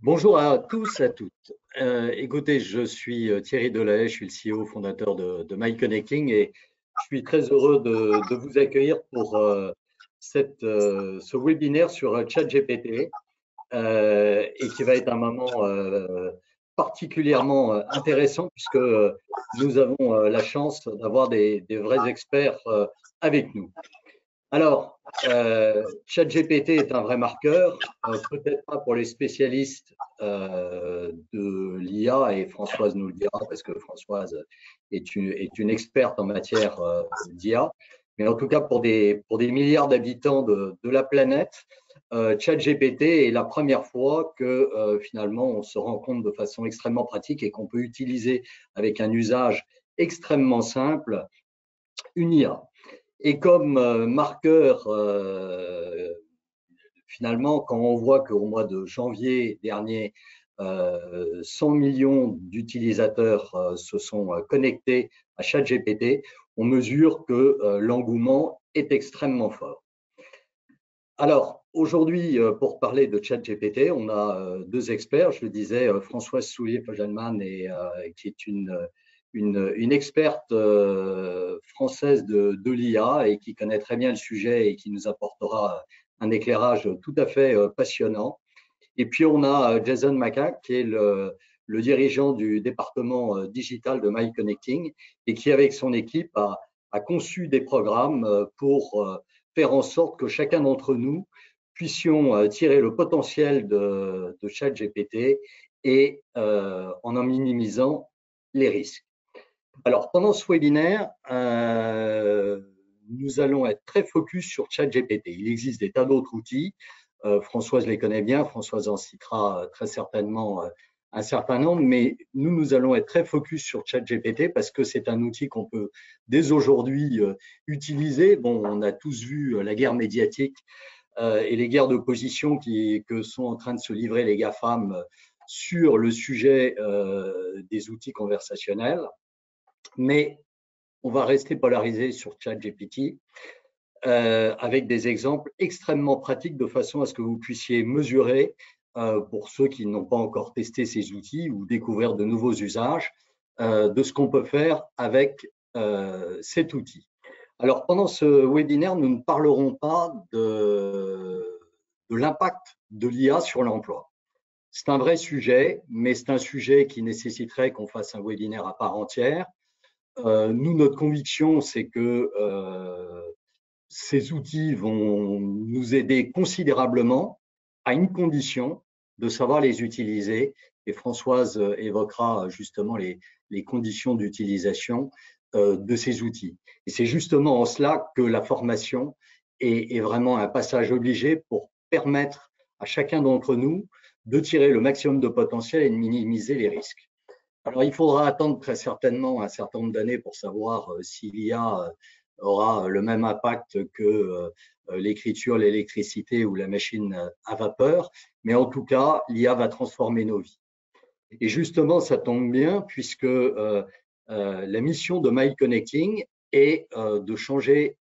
Bonjour à tous et à toutes. Écoutez, je suis Thierry Delahaye, je suis le CEO fondateur de MyConnecting et je suis très heureux de vous accueillir pour ce webinaire sur ChatGPT et qui va être un moment particulièrement intéressant puisque nous avons la chance d'avoir des vrais experts avec nous. Alors, ChatGPT est un vrai marqueur, peut-être pas pour les spécialistes de l'IA, et Françoise nous le dira parce que Françoise est une experte en matière d'IA, mais en tout cas pour des milliards d'habitants de la planète, ChatGPT est la première fois que finalement on se rend compte de façon extrêmement pratique et qu'on peut utiliser avec un usage extrêmement simple une IA. Et comme marqueur, finalement, quand on voit qu'au mois de janvier dernier, 100 millions d'utilisateurs se sont connectés à ChatGPT, on mesure que l'engouement est extrêmement fort. Alors, aujourd'hui, pour parler de ChatGPT, on a deux experts, je le disais, Françoise Soulier-Pogelman, qui est une experte française de l'IA et qui connaît très bien le sujet et qui nous apportera un éclairage tout à fait passionnant. Et puis, on a Jason Maca, qui est le dirigeant du département digital de MyConnecting et qui, avec son équipe, a conçu des programmes pour faire en sorte que chacun d'entre nous puissions tirer le potentiel de ChatGPT et en minimisant les risques. Alors, pendant ce webinaire, nous allons être très focus sur ChatGPT. Il existe des tas d'autres outils. Françoise les connaît bien. Françoise en citera très certainement un certain nombre, mais nous allons être très focus sur ChatGPT parce que c'est un outil qu'on peut dès aujourd'hui utiliser. Bon, on a tous vu la guerre médiatique et les guerres d'opposition que sont en train de se livrer les GAFAM sur le sujet des outils conversationnels. Mais on va rester polarisé sur ChatGPT avec des exemples extrêmement pratiques de façon à ce que vous puissiez mesurer, pour ceux qui n'ont pas encore testé ces outils ou découvrir de nouveaux usages, de ce qu'on peut faire avec cet outil. Alors, pendant ce webinaire, nous ne parlerons pas de l'impact de l'IA sur l'emploi. C'est un vrai sujet, mais c'est un sujet qui nécessiterait qu'on fasse un webinaire à part entière. Nous, notre conviction, c'est que ces outils vont nous aider considérablement à une condition, de savoir les utiliser. Et Françoise évoquera justement les conditions d'utilisation de ces outils. Et c'est justement en cela que la formation est vraiment un passage obligé pour permettre à chacun d'entre nous de tirer le maximum de potentiel et de minimiser les risques. Alors, il faudra attendre très certainement un certain nombre d'années pour savoir si l'IA aura le même impact que l'écriture, l'électricité ou la machine à vapeur. Mais en tout cas, l'IA va transformer nos vies. Et justement, ça tombe bien puisque la mission de MyConnecting est de changer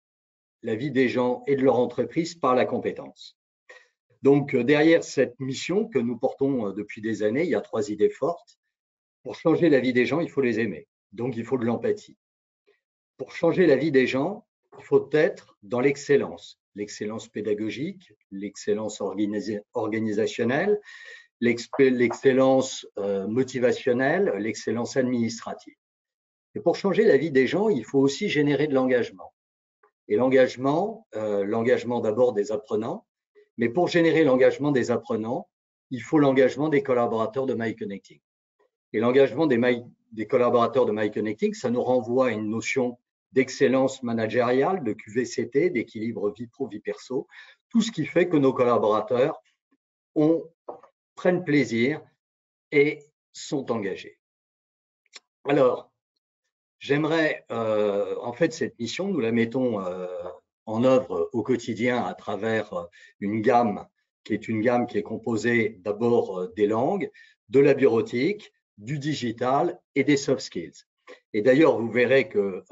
la vie des gens et de leur entreprise par la compétence. Donc, derrière cette mission que nous portons depuis des années, il y a trois idées fortes. Pour changer la vie des gens, il faut les aimer. Donc, il faut de l'empathie. Pour changer la vie des gens, il faut être dans l'excellence. L'excellence pédagogique, l'excellence organisationnelle, l'excellence motivationnelle, l'excellence administrative. Et pour changer la vie des gens, il faut aussi générer de l'engagement. Et l'engagement d'abord des apprenants, mais pour générer l'engagement des apprenants, il faut l'engagement des collaborateurs de MyConnecting. Et l'engagement des collaborateurs de MyConnecting, ça nous renvoie à une notion d'excellence managériale, de QVCT, d'équilibre vie pro, vie perso, tout ce qui fait que nos collaborateurs prennent plaisir et sont engagés. Alors, j'aimerais, en fait, cette mission, nous la mettons en œuvre au quotidien à travers une gamme qui est composée d'abord des langues, de la bureautique, du digital et des soft skills. Et d'ailleurs, vous verrez que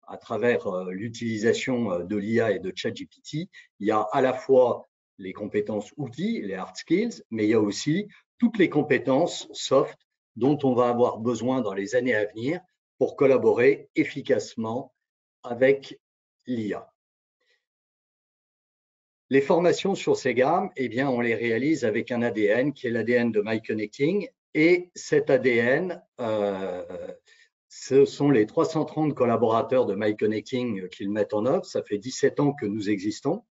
à travers l'utilisation de l'IA et de ChatGPT, il y a à la fois les compétences outils, les hard skills, mais il y a aussi toutes les compétences soft dont on va avoir besoin dans les années à venir pour collaborer efficacement avec l'IA. Les formations sur ces gammes, eh bien, on les réalise avec un ADN qui est l'ADN de MyConnecting. Et cet ADN, ce sont les 330 collaborateurs de MyConnecting qui le mettent en œuvre. Ça fait 17 ans que nous existons.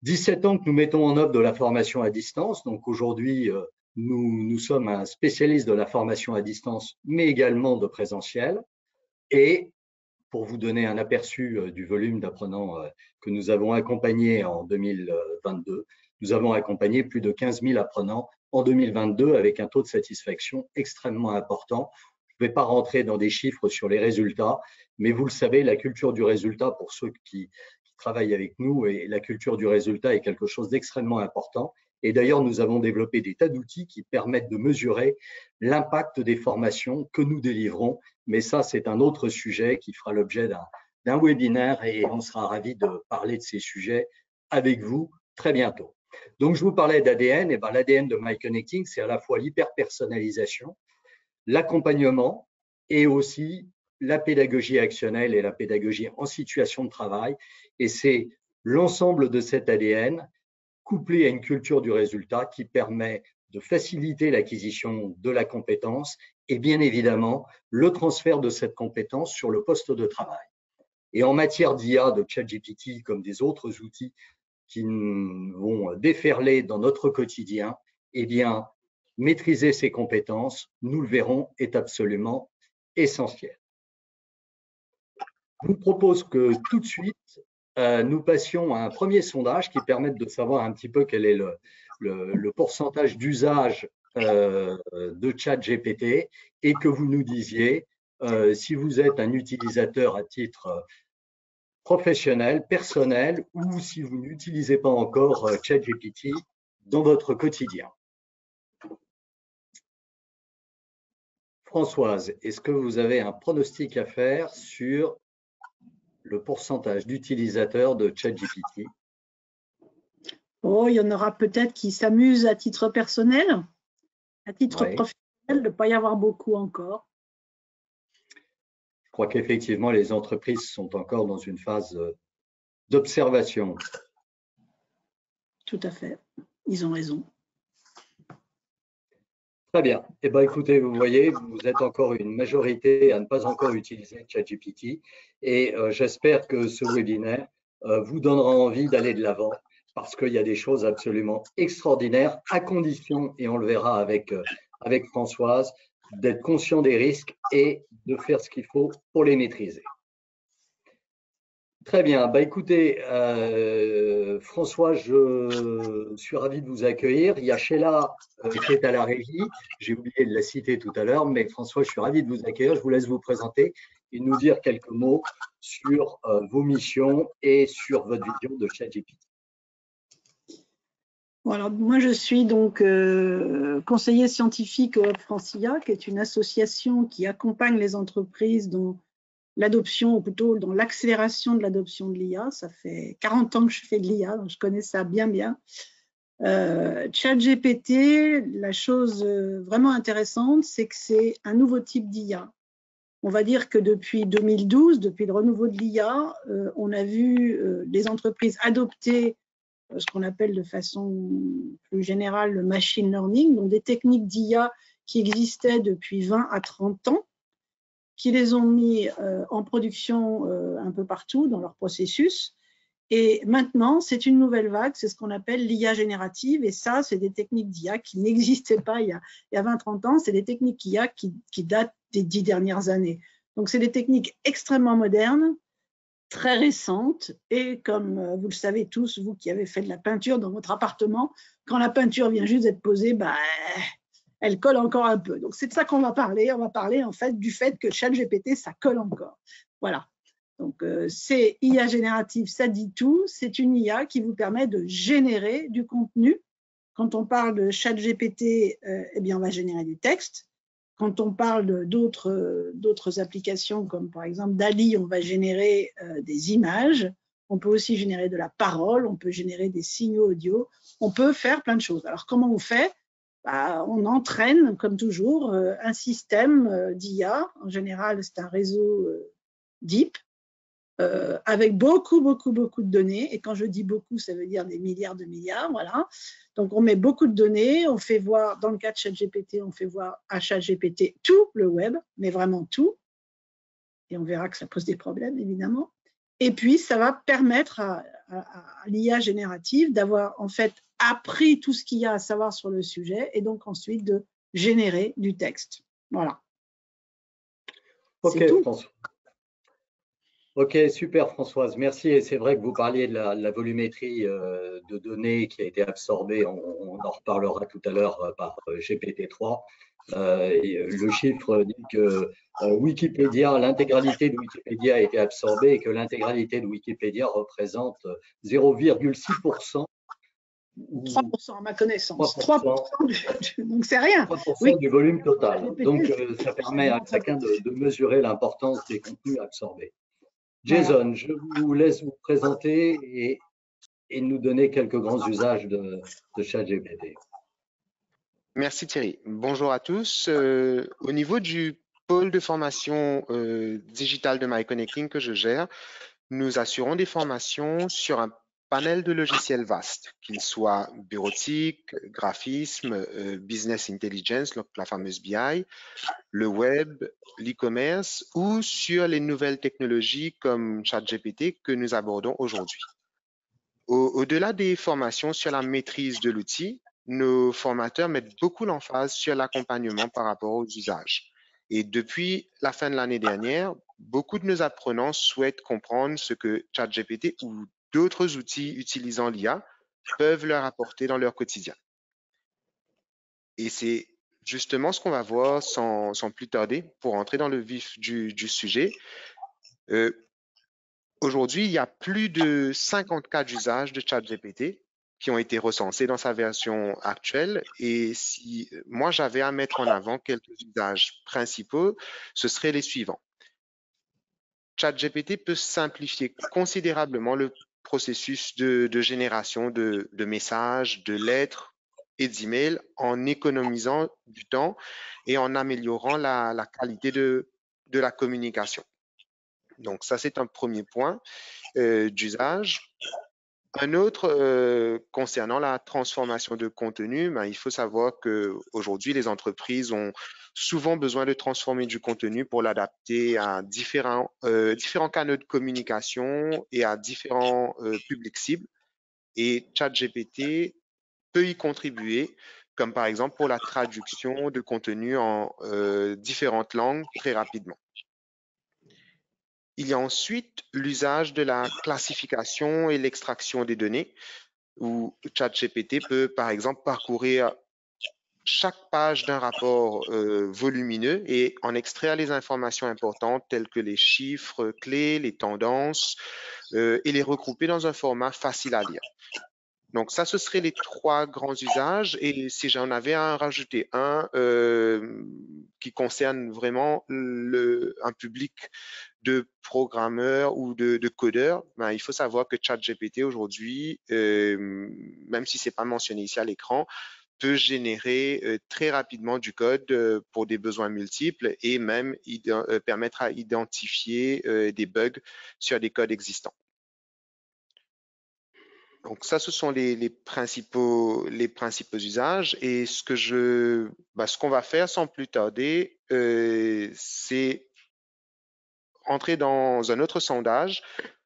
17 ans que nous mettons en œuvre de la formation à distance. Donc aujourd'hui, nous sommes un spécialiste de la formation à distance, mais également de présentiel. Et pour vous donner un aperçu du volume d'apprenants que nous avons accompagnés en 2022, nous avons accompagné plus de 15 000 apprenants en 2022 avec un taux de satisfaction extrêmement important. Je ne vais pas rentrer dans des chiffres sur les résultats, mais vous le savez, la culture du résultat, pour ceux qui travaillent avec nous, et la culture du résultat est quelque chose d'extrêmement important. Et d'ailleurs, nous avons développé des tas d'outils qui permettent de mesurer l'impact des formations que nous délivrons. Mais ça, c'est un autre sujet qui fera l'objet d'un webinaire et on sera ravis de parler de ces sujets avec vous très bientôt. Donc, je vous parlais d'ADN. Et ben, l'ADN de MyConnecting, c'est à la fois l'hyper-personnalisation, l'accompagnement et aussi la pédagogie actionnelle et la pédagogie en situation de travail. Et c'est l'ensemble de cet ADN couplé à une culture du résultat qui permet de faciliter l'acquisition de la compétence et bien évidemment le transfert de cette compétence sur le poste de travail. Et en matière d'IA, de ChatGPT, comme des autres outils qui vont déferler dans notre quotidien, eh bien, maîtriser ces compétences, nous le verrons, est absolument essentiel. Je vous propose que tout de suite, nous passions à un premier sondage qui permette de savoir un petit peu quel est le pourcentage d'usage de ChatGPT et que vous nous disiez si vous êtes un utilisateur à titre professionnel, personnel ou si vous n'utilisez pas encore ChatGPT dans votre quotidien. Françoise, est-ce que vous avez un pronostic à faire sur le pourcentage d'utilisateurs de ChatGPT? Oh, il y en aura peut-être qui s'amusent à titre personnel, à titre professionnel, il ne doit pas y avoir beaucoup encore. Je crois qu'effectivement, les entreprises sont encore dans une phase d'observation. Tout à fait, ils ont raison. Très bien. Eh bien, écoutez, vous voyez, vous êtes encore une majorité à ne pas encore utiliser ChatGPT et j'espère que ce webinaire vous donnera envie d'aller de l'avant parce qu'il y a des choses absolument extraordinaires à condition, et on le verra avec Françoise, d'être conscient des risques et de faire ce qu'il faut pour les maîtriser. Très bien. Bah, écoutez, François, je suis ravi de vous accueillir. Il y a Sheila qui est à la régie. J'ai oublié de la citer tout à l'heure, mais François, je suis ravi de vous accueillir. Je vous laisse vous présenter et nous dire quelques mots sur vos missions et sur votre vision de ChatGPT. Voilà, moi, je suis donc conseiller scientifique au Hub Francia, qui est une association qui accompagne les entreprises dans l'adoption, ou plutôt dans l'accélération de l'adoption de l'IA. Ça fait 40 ans que je fais de l'IA, donc je connais ça bien, bien. ChatGPT, la chose vraiment intéressante, c'est que c'est un nouveau type d'IA. On va dire que depuis 2012, depuis le renouveau de l'IA, on a vu les entreprises adopter ce qu'on appelle de façon plus générale le machine learning, donc des techniques d'IA qui existaient depuis 20 à 30 ans, qui les ont mis en production un peu partout dans leur processus. Et maintenant, c'est une nouvelle vague, c'est ce qu'on appelle l'IA générative. Et ça, c'est des techniques d'IA qui n'existaient pas il y a 20-30 ans. C'est des techniques d'IA qui datent des 10 dernières années. Donc, c'est des techniques extrêmement modernes, très récentes. Et comme vous le savez tous, vous qui avez fait de la peinture dans votre appartement, quand la peinture vient juste d'être posée, bah, elle colle encore un peu. Donc, c'est de ça qu'on va parler. On va parler en fait du fait que ChatGPT, ça colle encore. Voilà. Donc, c'est IA générative, ça dit tout. C'est une IA qui vous permet de générer du contenu. Quand on parle de ChatGPT, eh bien, on va générer du texte. Quand on parle d'autres applications, comme par exemple DALL-E, on va générer des images. On peut aussi générer de la parole. On peut générer des signaux audio. On peut faire plein de choses. Alors, comment on fait ? on entraîne, comme toujours, un système d'IA. En général, c'est un réseau deep, avec beaucoup de données. Et quand je dis beaucoup, ça veut dire des milliards de milliards, voilà. Donc, on met beaucoup de données, on fait voir, dans le cas de ChatGPT, on fait voir à ChatGPT tout le web, mais vraiment tout. Et on verra que ça pose des problèmes, évidemment. Et puis, ça va permettre à l'IA générative d'avoir, en fait, appris tout ce qu'il y a à savoir sur le sujet et donc ensuite de générer du texte. Voilà. Ok, François. Ok, super Françoise, merci. Et c'est vrai que vous parliez de la volumétrie de données qui a été absorbée, on en reparlera tout à l'heure par GPT-3. Le chiffre dit que Wikipédia, l'intégralité de Wikipédia a été absorbée et que l'intégralité de Wikipédia représente 0,6%. 3% à ma connaissance. 3%, donc c'est rien. 3% du volume total. Donc ça permet à chacun de mesurer l'importance des contenus absorbés. Jason, je vous laisse vous présenter et nous donner quelques grands usages de ChatGPT. Merci Thierry. Bonjour à tous. Au niveau du pôle de formation digitale de MyConnecting que je gère, nous assurons des formations sur un panel de logiciels vastes, qu'ils soient bureautique, graphisme, business intelligence, donc la fameuse BI, le web, l'e-commerce ou sur les nouvelles technologies comme ChatGPT que nous abordons aujourd'hui. Au-delà des formations sur la maîtrise de l'outil, nos formateurs mettent beaucoup l'emphase sur l'accompagnement par rapport aux usages. Et depuis la fin de l'année dernière, beaucoup de nos apprenants souhaitent comprendre ce que ChatGPT ou d'autres outils utilisant l'IA peuvent leur apporter dans leur quotidien. Et c'est justement ce qu'on va voir sans plus tarder pour entrer dans le vif du sujet. Aujourd'hui, il y a plus de 50 cas d'usage de ChatGPT qui ont été recensés dans sa version actuelle. Et si moi, j'avais à mettre en avant quelques usages principaux, ce seraient les suivants. ChatGPT peut simplifier considérablement le processus de génération de messages, de lettres et d'emails en économisant du temps et en améliorant la qualité de la communication. Donc, ça, c'est un premier point d'usage. Un autre concernant la transformation de contenu, il faut savoir qu'aujourd'hui, les entreprises ont souvent besoin de transformer du contenu pour l'adapter à différents canaux de communication et à différents publics cibles. Et ChatGPT peut y contribuer, comme par exemple pour la traduction de contenu en différentes langues très rapidement. Il y a ensuite l'usage de la classification et l'extraction des données, où ChatGPT peut, par exemple, parcourir chaque page d'un rapport volumineux et en extraire les informations importantes telles que les chiffres clés, les tendances, et les regrouper dans un format facile à lire. Donc ça, ce seraient les trois grands usages. Et si j'en avais à en rajouter un qui concerne vraiment un public de programmeurs ou de codeurs, il faut savoir que ChatGPT aujourd'hui, même si ce n'est pas mentionné ici à l'écran, peut générer très rapidement du code pour des besoins multiples et même permettre à identifier des bugs sur des codes existants. Donc ça, ce sont les principaux usages. Et ce qu'on va faire sans plus tarder, c'est entrer dans un autre sondage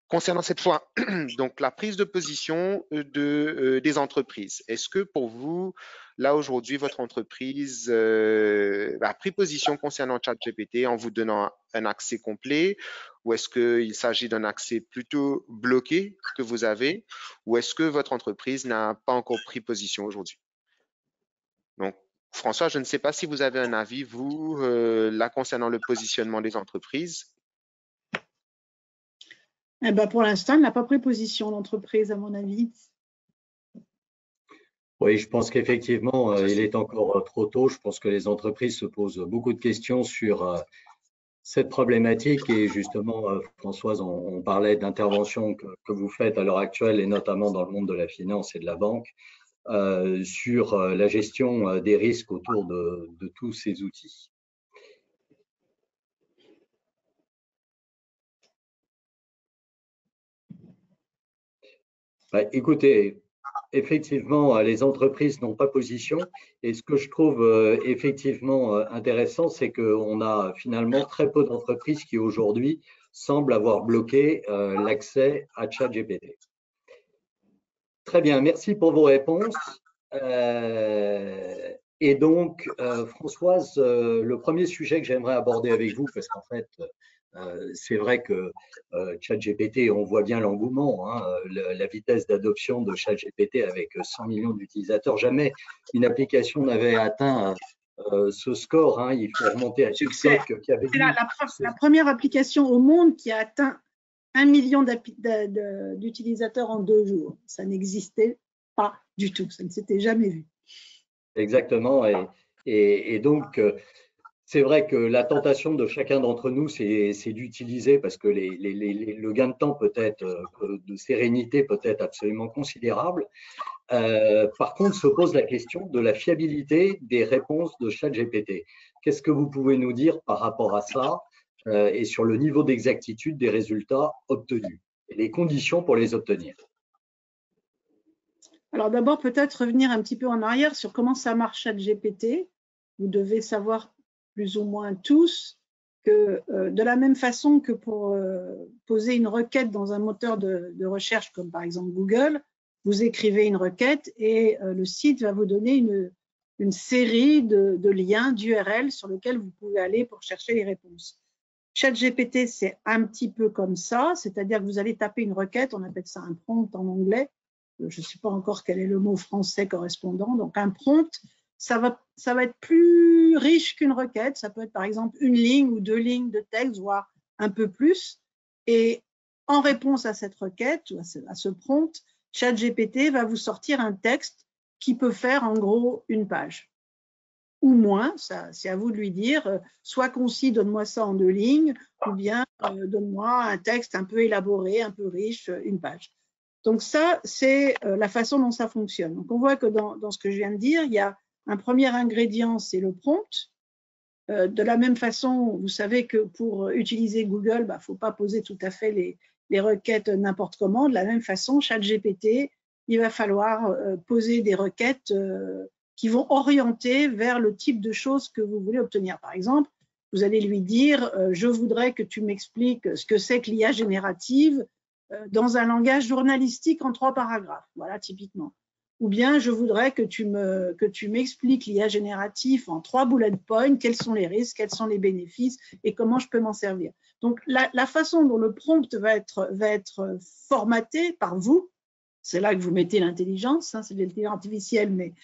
concernant cette fois donc la prise de position des entreprises. Est-ce que pour vous, là aujourd'hui, votre entreprise a pris position concernant ChatGPT en vous donnant un accès complet, ou est-ce qu'il s'agit d'un accès plutôt bloqué que vous avez, ou est-ce que votre entreprise n'a pas encore pris position aujourd'hui? Donc, François, je ne sais pas si vous avez un avis, vous, là concernant le positionnement des entreprises. Eh ben, pour l'instant, elle n'a pas pris position, l'entreprise, à mon avis. Oui, je pense qu'effectivement, il est encore trop tôt. Je pense que les entreprises se posent beaucoup de questions sur cette problématique. Et justement, Françoise, on parlait d'interventions que vous faites à l'heure actuelle, et notamment dans le monde de la finance et de la banque. sur la gestion des risques autour de tous ces outils. Écoutez, effectivement, les entreprises n'ont pas position. Et ce que je trouve effectivement intéressant, c'est qu'on a finalement très peu d'entreprises qui aujourd'hui semblent avoir bloqué l'accès à ChatGPT. Très bien, merci pour vos réponses. Et donc, Françoise, le premier sujet que j'aimerais aborder avec vous, parce qu'en fait, c'est vrai que ChatGPT, on voit bien l'engouement, hein, la vitesse d'adoption de ChatGPT avec 100 millions d'utilisateurs. Jamais une application n'avait atteint ce score. Hein, il faut remonter à TikTok qui avait eu… C'est la première application au monde qui a atteint 1 million d'utilisateurs en 2 jours. Ça n'existait pas du tout, ça ne s'était jamais vu. Exactement, et donc c'est vrai que la tentation de chacun d'entre nous, c'est d'utiliser, parce que le gain de temps peut-être, de sérénité peut être absolument considérable. Par contre, se pose la question de la fiabilité des réponses de ChatGPT. Qu'est-ce que vous pouvez nous dire par rapport à ça et sur le niveau d'exactitude des résultats obtenus et les conditions pour les obtenir? Alors d'abord, peut-être revenir un petit peu en arrière sur comment ça marche ChatGPT. Vous devez savoir plus ou moins tous que de la même façon que pour poser une requête dans un moteur de recherche comme par exemple Google, vous écrivez une requête et le site va vous donner une série de liens, d'URL sur lesquels vous pouvez aller pour chercher les réponses. ChatGPT, c'est un petit peu comme ça, c'est-à-dire que vous allez taper une requête, on appelle ça un prompt en anglais, je ne sais pas encore quel est le mot français correspondant, donc un prompt, ça va être plus riche qu'une requête, ça peut être par exemple 1 ligne ou 2 lignes de texte, voire un peu plus, et en réponse à cette requête, à ce prompt, ChatGPT va vous sortir un texte qui peut faire en gros 1 page. Ou moins, c'est à vous de lui dire, soit concis, donne-moi ça en 2 lignes, ou bien donne-moi un texte un peu élaboré, un peu riche, 1 page. Donc ça, c'est la façon dont ça fonctionne. Donc on voit que dans ce que je viens de dire, il y a un premier ingrédient, c'est le prompt. De la même façon, vous savez que pour utiliser Google, il ne faut pas poser tout à fait les requêtes n'importe comment. De la même façon, ChatGPT, il va falloir poser des requêtes qui vont orienter vers le type de choses que vous voulez obtenir. Par exemple, vous allez lui dire « Je voudrais que tu m'expliques ce que c'est que l'IA générative dans un langage journalistique en 3 paragraphes. » Voilà, typiquement. Ou bien, je voudrais que tu m'expliques l'IA génératif en 3 bullet points, quels sont les risques, quels sont les bénéfices et comment je peux m'en servir. Donc, la façon dont le prompt va être formaté par vous, c'est là que vous mettez l'intelligence, hein, c'est de l'intelligence artificielle, mais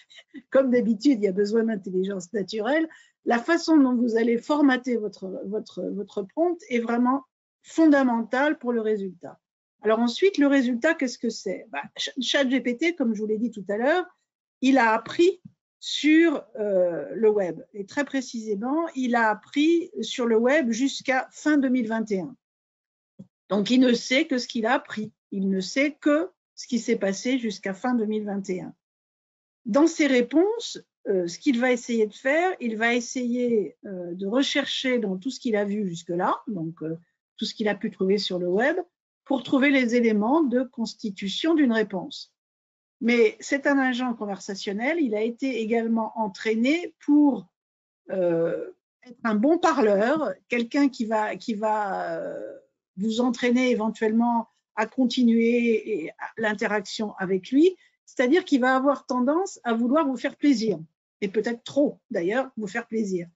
comme d'habitude, il y a besoin d'intelligence naturelle. La façon dont vous allez formater votre prompt est vraiment fondamentale pour le résultat. Alors ensuite, le résultat, qu'est-ce que c'est? ChatGPT, comme je vous l'ai dit tout à l'heure, il a appris sur le web. Et très précisément, il a appris sur le web jusqu'à fin 2021. Donc, il ne sait que ce qu'il a appris. Il ne sait que ce qui s'est passé jusqu'à fin 2021. Dans ses réponses, ce qu'il va essayer de faire, il va essayer de rechercher dans tout ce qu'il a vu jusque-là, donc tout ce qu'il a pu trouver sur le web, pour trouver les éléments de constitution d'une réponse. Mais c'est un agent conversationnel, il a été également entraîné pour être un bon parleur, quelqu'un qui va vous entraîner éventuellement à continuer l'interaction avec lui, c'est-à-dire qu'il va avoir tendance à vouloir vous faire plaisir, et peut-être trop d'ailleurs, vous faire plaisir.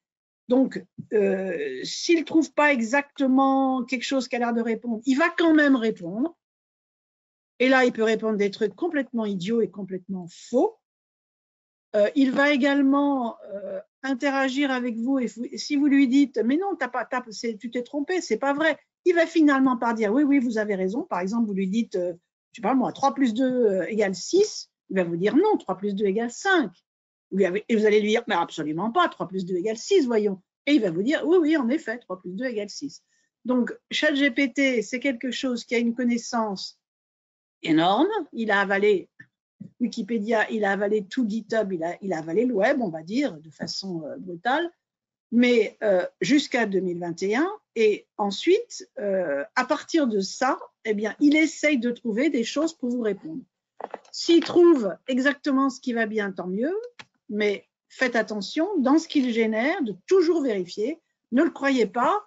Donc, s'il ne trouve pas exactement quelque chose qui a l'air de répondre, il va quand même répondre. Et là, il peut répondre des trucs complètement idiots et complètement faux. Il va également interagir avec vous et si vous lui dites « mais non, tu t'es trompé, c'est pas vrai », il va finalement par dire « oui, vous avez raison ». Par exemple, vous lui dites, je sais pas moi, 3 plus 2 égale 6, il va vous dire « non, 3 plus 2 égale 5 ». Et vous allez lui dire « mais absolument pas, 3 plus 2 égale 6, voyons ». Et il va vous dire « oui, en effet, 3 plus 2 égale 6 ». Donc, ChatGPT, c'est quelque chose qui a une connaissance énorme. Il a avalé Wikipédia, il a avalé tout GitHub, il a avalé le web, on va dire, de façon brutale, mais jusqu'à 2021. Et ensuite, à partir de ça, eh bien, il essaye de trouver des choses pour vous répondre. S'il trouve exactement ce qui va bien, tant mieux, mais faites attention, dans ce qu'il génère, de toujours vérifier. Ne le croyez pas.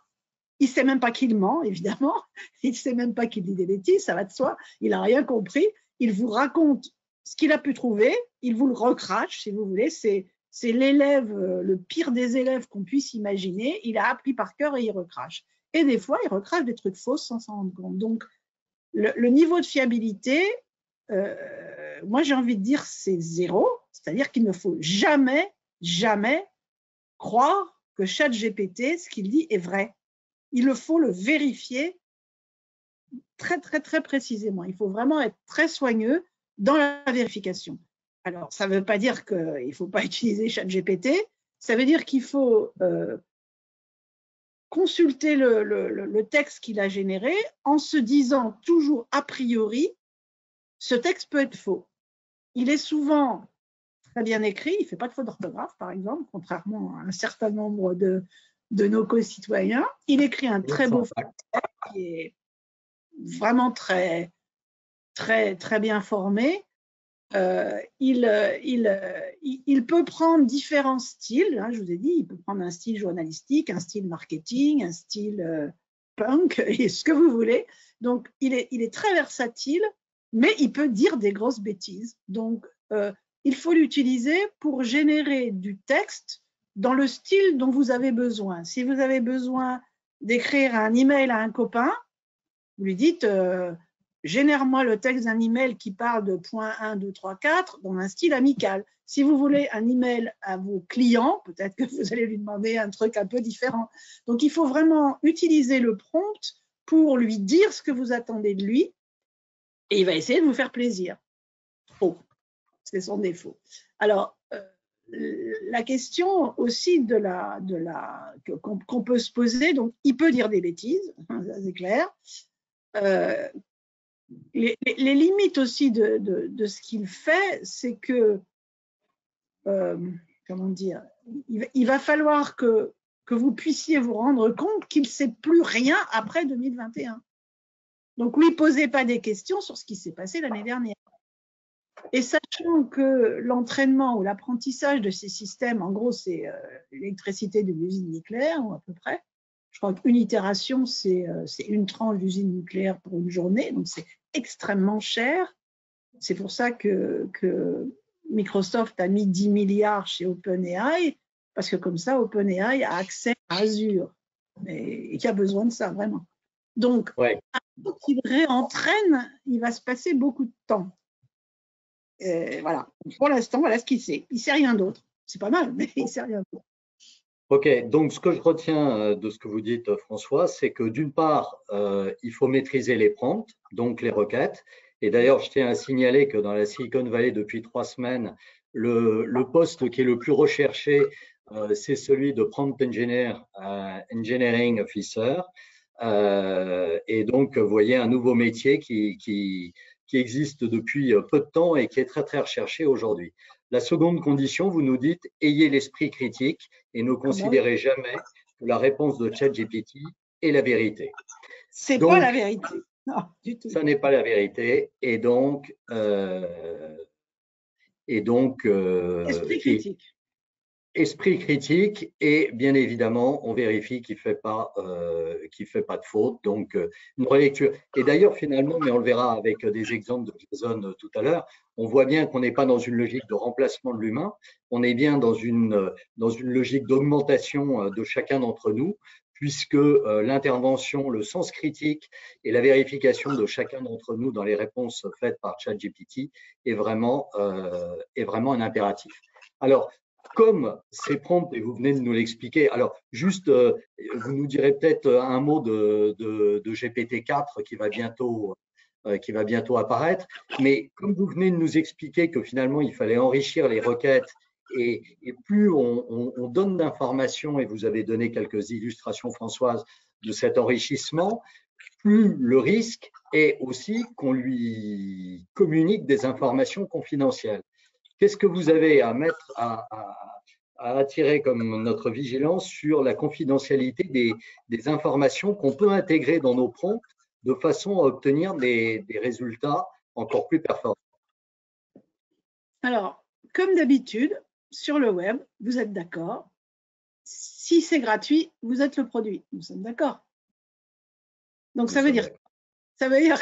Il ne sait même pas qu'il ment, évidemment. Il ne sait même pas qu'il dit des bêtises, ça va de soi. Il n'a rien compris. Il vous raconte ce qu'il a pu trouver. Il vous le recrache, si vous voulez. C'est l'élève, le pire des élèves qu'on puisse imaginer. Il a appris par cœur et il recrache. Et des fois, il recrache des trucs faux sans s'en rendre compte. Donc, le niveau de fiabilité, moi, j'ai envie de dire, c'est 0. C'est-à-dire qu'il ne faut jamais, jamais croire que ChatGPT, ce qu'il dit est vrai. Il faut le vérifier très, très, très précisément. Il faut vraiment être très soigneux dans la vérification. Alors, ça ne veut pas dire qu'il ne faut pas utiliser ChatGPT. Ça veut dire qu'il faut consulter le texte qu'il a généré en se disant toujours a priori, ce texte peut être faux. Il est souvent très bien écrit, il ne fait pas de faute d'orthographe, par exemple, contrairement à un certain nombre de nos concitoyens. Il écrit un très beau français qui est vraiment très, très, très bien formé. Il peut prendre différents styles, hein, je vous ai dit, il peut prendre un style journalistique, un style marketing, un style punk, et ce que vous voulez. Donc, il est très versatile, mais il peut dire des grosses bêtises. Donc, il faut l'utiliser pour générer du texte dans le style dont vous avez besoin. Si vous avez besoin d'écrire un email à un copain, vous lui dites génère-moi le texte d'un email qui parle de point 1, 2, 3, 4 dans un style amical. Si vous voulez un email à vos clients, peut-être que vous allez lui demander un truc un peu différent. Donc, il faut vraiment utiliser le prompt pour lui dire ce que vous attendez de lui et il va essayer de vous faire plaisir. Faux. C'est son défaut. Alors, la question aussi qu'on peut se poser, donc il peut dire des bêtises, ça c'est clair. Les limites aussi de ce qu'il fait, c'est que, comment dire, il va falloir que vous puissiez vous rendre compte qu'il ne sait plus rien après 2021. Donc, lui, posez pas des questions sur ce qui s'est passé l'année dernière. Et sachant que l'entraînement ou l'apprentissage de ces systèmes, en gros, c'est l'électricité de l'usine nucléaire, ou à peu près. Je crois qu'une itération, c'est une tranche d'usine nucléaire pour une journée, donc c'est extrêmement cher. C'est pour ça que Microsoft a mis 10 milliards chez OpenAI, parce que comme ça, OpenAI a accès à Azure, et qui a besoin de ça, vraiment. Donc, ouais. Quand il réentraîne, il va se passer beaucoup de temps. Voilà. Pour l'instant, voilà ce qu'il sait. Il ne sait rien d'autre. C'est pas mal, mais il ne sait rien d'autre. Ok, donc ce que je retiens de ce que vous dites, François, c'est que d'une part, il faut maîtriser les prompts, donc les requêtes. Et d'ailleurs, je tiens à signaler que dans la Silicon Valley, depuis 3 semaines, le poste qui est le plus recherché, c'est celui de Prompt Engineering Officer. Et donc, vous voyez un nouveau métier qui existe depuis peu de temps et qui est très, très recherché aujourd'hui. La seconde condition, vous nous dites, ayez l'esprit critique et ne considérez jamais que la réponse de ChatGPT est la vérité. C'est pas la vérité. Non, du tout. Ça n'est pas la vérité. Et donc, esprit critique. Esprit critique et bien évidemment, on vérifie qu'il ne fait pas de faute. Donc, une relecture. Et d'ailleurs, finalement, mais on le verra avec des exemples de Jason tout à l'heure, on voit bien qu'on n'est pas dans une logique de remplacement de l'humain, on est bien dans une logique d'augmentation de chacun d'entre nous, puisque l'intervention, le sens critique et la vérification de chacun d'entre nous dans les réponses faites par ChatGPT est vraiment un impératif. Alors, comme c'est prompt, et vous venez de nous l'expliquer, alors juste, vous nous direz peut-être un mot de GPT-4 qui va bientôt apparaître, mais comme vous venez de nous expliquer que finalement, il fallait enrichir les requêtes et plus on donne d'informations, et vous avez donné quelques illustrations, Françoise, de cet enrichissement, plus le risque est aussi qu'on lui communique des informations confidentielles. Qu'est-ce que vous avez à mettre à attirer comme notre vigilance sur la confidentialité des informations qu'on peut intégrer dans nos prompts de façon à obtenir des résultats encore plus performants? Alors, comme d'habitude, sur le web, vous êtes d'accord. Si c'est gratuit, vous êtes le produit. Nous sommes d'accord. Donc, ça veut dire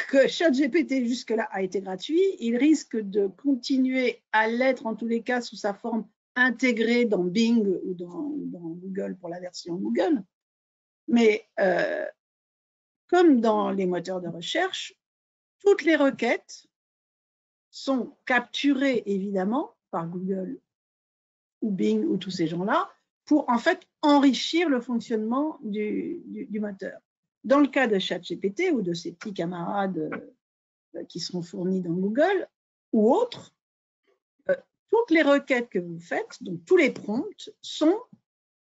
que ChatGPT jusque-là a été gratuit. Il risque de continuer à l'être, en tous les cas, sous sa forme intégrée dans Bing ou dans Google pour la version Google. Mais comme dans les moteurs de recherche, toutes les requêtes sont capturées évidemment par Google ou Bing ou tous ces gens-là pour en fait enrichir le fonctionnement du moteur. Dans le cas de ChatGPT ou de ses petits camarades qui seront fournis dans Google ou autres, toutes les requêtes que vous faites, donc tous les prompts, sont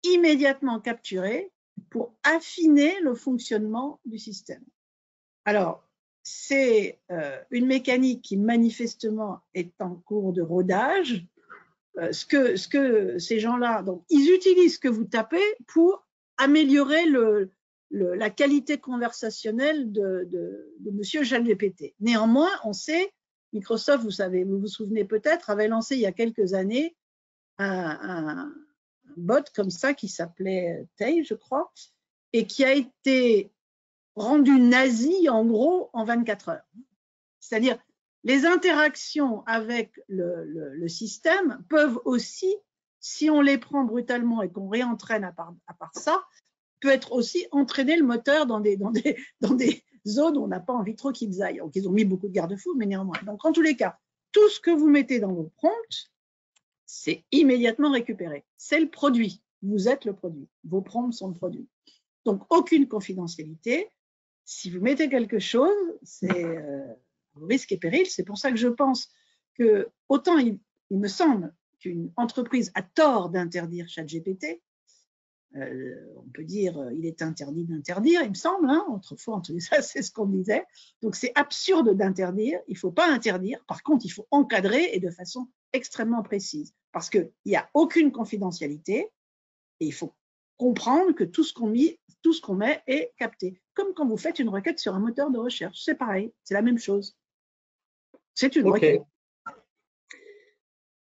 immédiatement capturés pour affiner le fonctionnement du système. Alors, c'est une mécanique qui manifestement est en cours de rodage. Ce que ces gens-là, donc, ils utilisent ce que vous tapez pour améliorer la qualité conversationnelle de monsieur ChatGPT. Néanmoins, on sait, Microsoft, vous vous souvenez peut-être, avait lancé il y a quelques années un bot comme ça qui s'appelait Tay, je crois, et qui a été rendu nazi en gros en 24 heures. C'est-à-dire, les interactions avec le système peuvent aussi, si on les prend brutalement et qu'on réentraîne à part ça, peut être aussi entraîner le moteur dans des zones où on n'a pas envie trop qu'ils aillent. Donc, ils ont mis beaucoup de garde-fous, mais néanmoins. Donc, en tous les cas, tout ce que vous mettez dans vos prompts, c'est immédiatement récupéré. C'est le produit. Vous êtes le produit. Vos prompts sont le produit. Donc, aucune confidentialité. Si vous mettez quelque chose, c'est risque et péril. C'est pour ça que je pense que, autant il me semble qu'une entreprise a tort d'interdire ChatGPT, on peut dire il est interdit d'interdire, il me semble, hein, autrefois, en tout cas, c'est ce qu'on disait. Donc, c'est absurde d'interdire. Il ne faut pas interdire. Par contre, il faut encadrer et de façon extrêmement précise parce qu'il n'y a aucune confidentialité et il faut comprendre que tout ce qu'on met est capté. Comme quand vous faites une requête sur un moteur de recherche, c'est pareil, c'est la même chose. C'est une requête.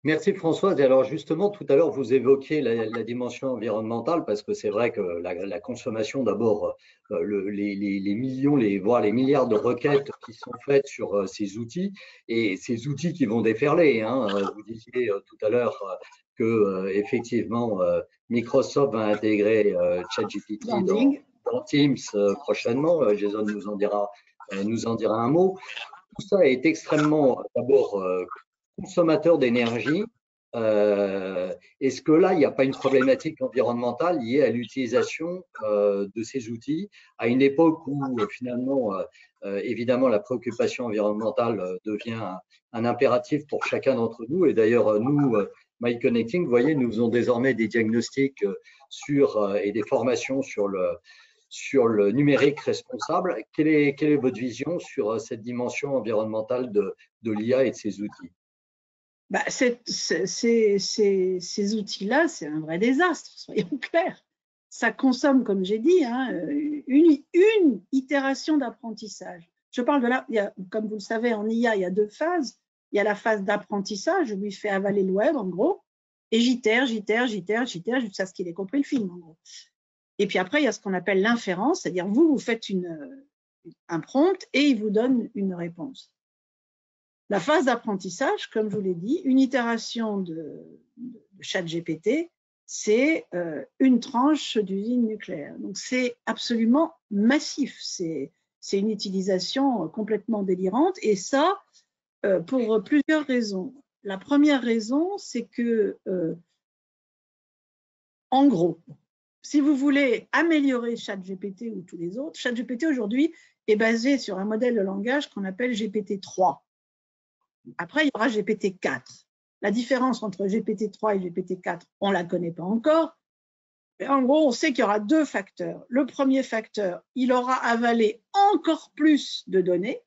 Merci Françoise. Et alors justement, tout à l'heure, vous évoquiez la dimension environnementale parce que c'est vrai que la consommation, d'abord, les millions, voire les milliards de requêtes qui sont faites sur ces outils et ces outils qui vont déferler. Hein. Vous disiez tout à l'heure que effectivement, Microsoft va intégrer ChatGPT dans Teams prochainement. Jason nous en dira un mot. Tout ça est extrêmement, d'abord, consommateur d'énergie. Est-ce que là, il n'y a pas une problématique environnementale liée à l'utilisation de ces outils à une époque où finalement, évidemment, la préoccupation environnementale devient un impératif pour chacun d'entre nous. Et d'ailleurs, nous, MyConnecting, vous voyez, nous faisons désormais des diagnostics et des formations sur le numérique responsable. Quelle est votre vision sur cette dimension environnementale de l'IA et de ces outils? Bah, ces outils-là, c'est un vrai désastre, soyons clairs. Ça consomme, comme j'ai dit, hein, une itération d'apprentissage. Je parle de là, comme vous le savez, en IA, il y a deux phases. Il y a la phase d'apprentissage, je lui fais avaler le web, en gros, et j'itère jusqu'à ce qu'il ait compris le film, en gros. Et puis après, il y a ce qu'on appelle l'inférence, c'est-à-dire vous faites un prompt et il vous donne une réponse. La phase d'apprentissage, comme je vous l'ai dit, une itération de ChatGPT, c'est une tranche d'usine nucléaire. Donc, c'est absolument massif. C'est une utilisation complètement délirante. Et ça, pour plusieurs raisons. La première raison, c'est que, en gros, si vous voulez améliorer ChatGPT ou tous les autres, ChatGPT aujourd'hui est basé sur un modèle de langage qu'on appelle GPT-3. Après, il y aura GPT-4. La différence entre GPT-3 et GPT-4, on ne la connaît pas encore. En gros, on sait qu'il y aura deux facteurs. Le premier facteur, il aura avalé encore plus de données.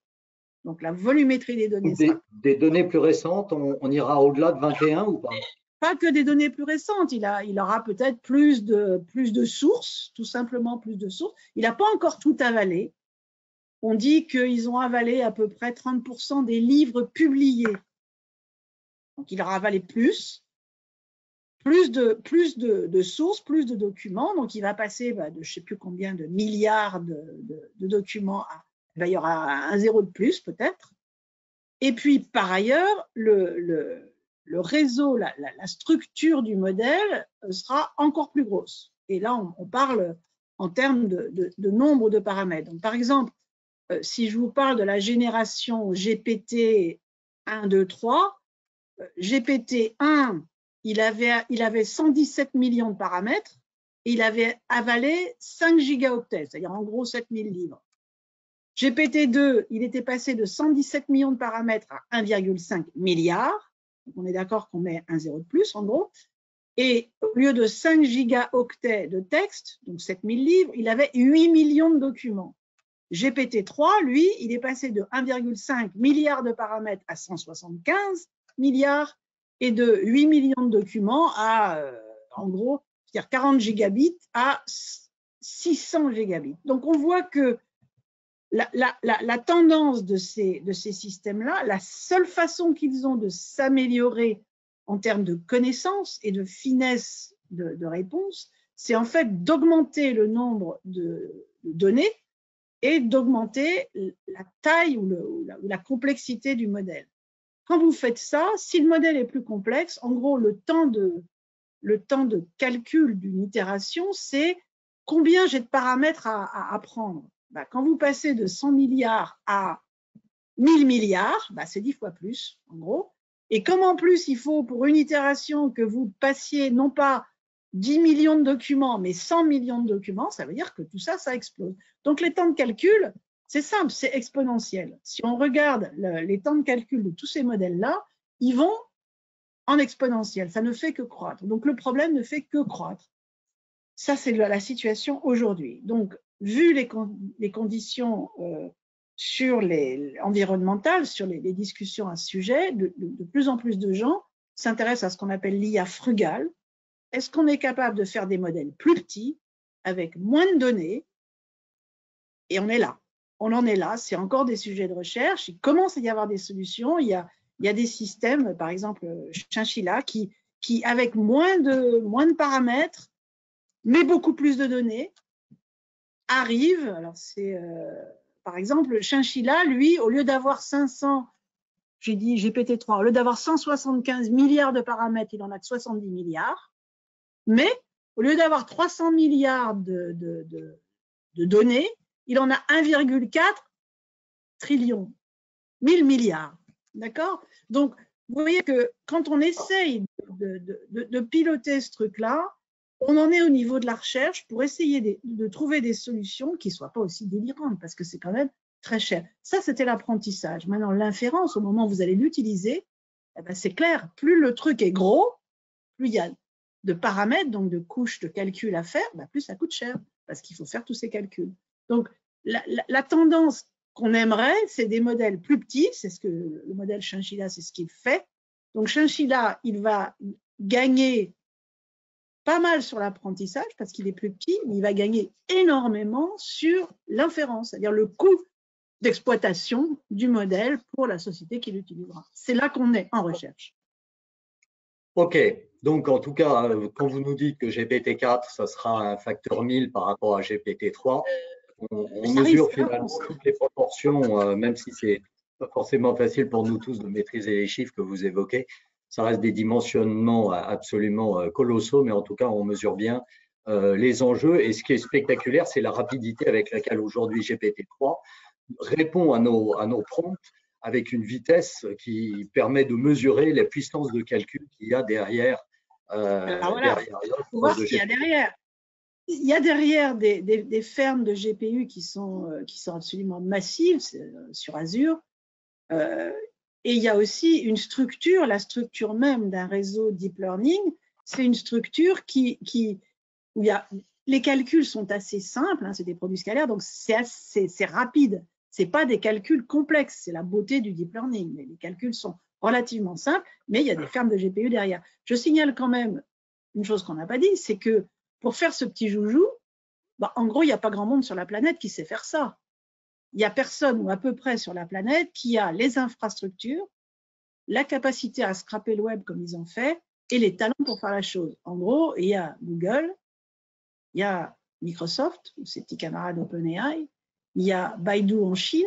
Donc, la volumétrie des données. Des données plus récentes, on ira au-delà de 21 ou pas? Pas que des données plus récentes. Il aura peut-être plus de sources, tout simplement plus de sources. Il n'a pas encore tout avalé. On dit qu'ils ont avalé à peu près 30% des livres publiés. Donc, il aura avalé plus de sources, plus de documents. Donc, il va passer de je ne sais plus combien de milliards de documents à, il y aura un zéro de plus peut-être. Et puis, par ailleurs, le réseau, la structure du modèle sera encore plus grosse. Et là, on parle en termes de nombre de paramètres. Donc, par exemple, si je vous parle de la génération GPT 1, 2, 3, GPT 1, il avait 117 millions de paramètres et il avait avalé 5 gigaoctets, c'est-à-dire en gros 7000 livres. GPT-2, il était passé de 117 millions de paramètres à 1,5 milliard. Donc on est d'accord qu'on met un zéro de plus, en gros. Et au lieu de 5 gigaoctets de texte, donc 7000 livres, il avait 8 millions de documents. GPT-3, lui, il est passé de 1,5 milliard de paramètres à 175 milliards et de 8 millions de documents à, en gros, c'est-à-dire 40 gigabits à 600 gigabits. Donc, on voit que la tendance de ces systèmes-là, la seule façon qu'ils ont de s'améliorer en termes de connaissances et de finesse de réponse, c'est en fait d'augmenter le nombre de données et d'augmenter la taille ou la complexité du modèle. Quand vous faites ça, si le modèle est plus complexe, en gros, le temps de calcul d'une itération, c'est combien j'ai de paramètres à prendre. Quand vous passez de 100 milliards à 1000 milliards, c'est 10 fois plus, en gros. Et comme en plus, il faut pour une itération que vous passiez non pas 10 millions de documents, mais 100 millions de documents, ça veut dire que tout ça, ça explose. Donc, les temps de calcul, c'est simple, c'est exponentiel. Si on regarde les temps de calcul de tous ces modèles-là, ils vont en exponentiel. Ça ne fait que croître. Donc, le problème ne fait que croître. Ça, c'est la situation aujourd'hui. Donc, vu les conditions sur environnementales, sur les discussions à ce sujet, de plus en plus de gens s'intéressent à ce qu'on appelle l'IA frugale. Est-ce qu'on est capable de faire des modèles plus petits, avec moins de données? Et on est là. On en est là. C'est encore des sujets de recherche. Il commence à y avoir des solutions. Il y a des systèmes, par exemple Chinchilla, qui avec moins de paramètres, mais beaucoup plus de données, arrive. Alors, c'est par exemple Chinchilla, lui, au lieu d'avoir 500, j'ai dit GPT-3, au lieu d'avoir 175 milliards de paramètres, il en a que 70 milliards. Mais au lieu d'avoir 300 milliards de données, il en a 1,4 trillion, 1000 milliards. D'accord? Donc, vous voyez que quand on essaye de piloter ce truc-là, on en est au niveau de la recherche pour essayer de trouver des solutions qui ne soient pas aussi délirantes, parce que c'est quand même très cher. Ça, c'était l'apprentissage. Maintenant, l'inférence, au moment où vous allez l'utiliser, c'est clair, plus le truc est gros, plus il y a de paramètres, donc de couches de calcul à faire, plus ça coûte cher, parce qu'il faut faire tous ces calculs. Donc, la tendance qu'on aimerait, c'est des modèles plus petits, c'est ce que le modèle Chinchilla, c'est ce qu'il fait. Donc, Chinchilla, il va gagner pas mal sur l'apprentissage, parce qu'il est plus petit, mais il va gagner énormément sur l'inférence, c'est-à-dire le coût d'exploitation du modèle pour la société qui l'utilisera. C'est là qu'on est en recherche. OK. Donc, en tout cas, quand vous nous dites que GPT-4, ça sera un facteur 1000 par rapport à GPT-3, on mesure finalement toutes les proportions, même si c'est pas forcément facile pour nous tous de maîtriser les chiffres que vous évoquez. Ça reste des dimensionnements absolument colossaux, mais en tout cas, on mesure bien les enjeux. Et ce qui est spectaculaire, c'est la rapidité avec laquelle aujourd'hui GPT-3 répond à nos prompts avec une vitesse qui permet de mesurer la puissance de calcul qu'il y a derrière. Alors voilà, il faut voir ce qu'il y a derrière. Il y a derrière des fermes de GPU qui sont absolument massives sur Azure. Et il y a aussi une structure, la structure même d'un réseau deep learning, c'est une structure qui où les calculs sont assez simples, hein, c'est des produits scalaires, donc c'est rapide. Ce n'est pas des calculs complexes, c'est la beauté du deep learning. Mais les calculs sont relativement simples, mais il y a des fermes de GPU derrière. Je signale quand même une chose qu'on n'a pas dit, c'est que pour faire ce petit joujou, en gros, il n'y a pas grand monde sur la planète qui sait faire ça. Il n'y a personne ou à peu près sur la planète qui a les infrastructures, la capacité à scraper le web comme ils ont fait et les talents pour faire la chose. En gros, il y a Google, il y a Microsoft, ou ses petits camarades OpenAI, il y a Baidu en Chine,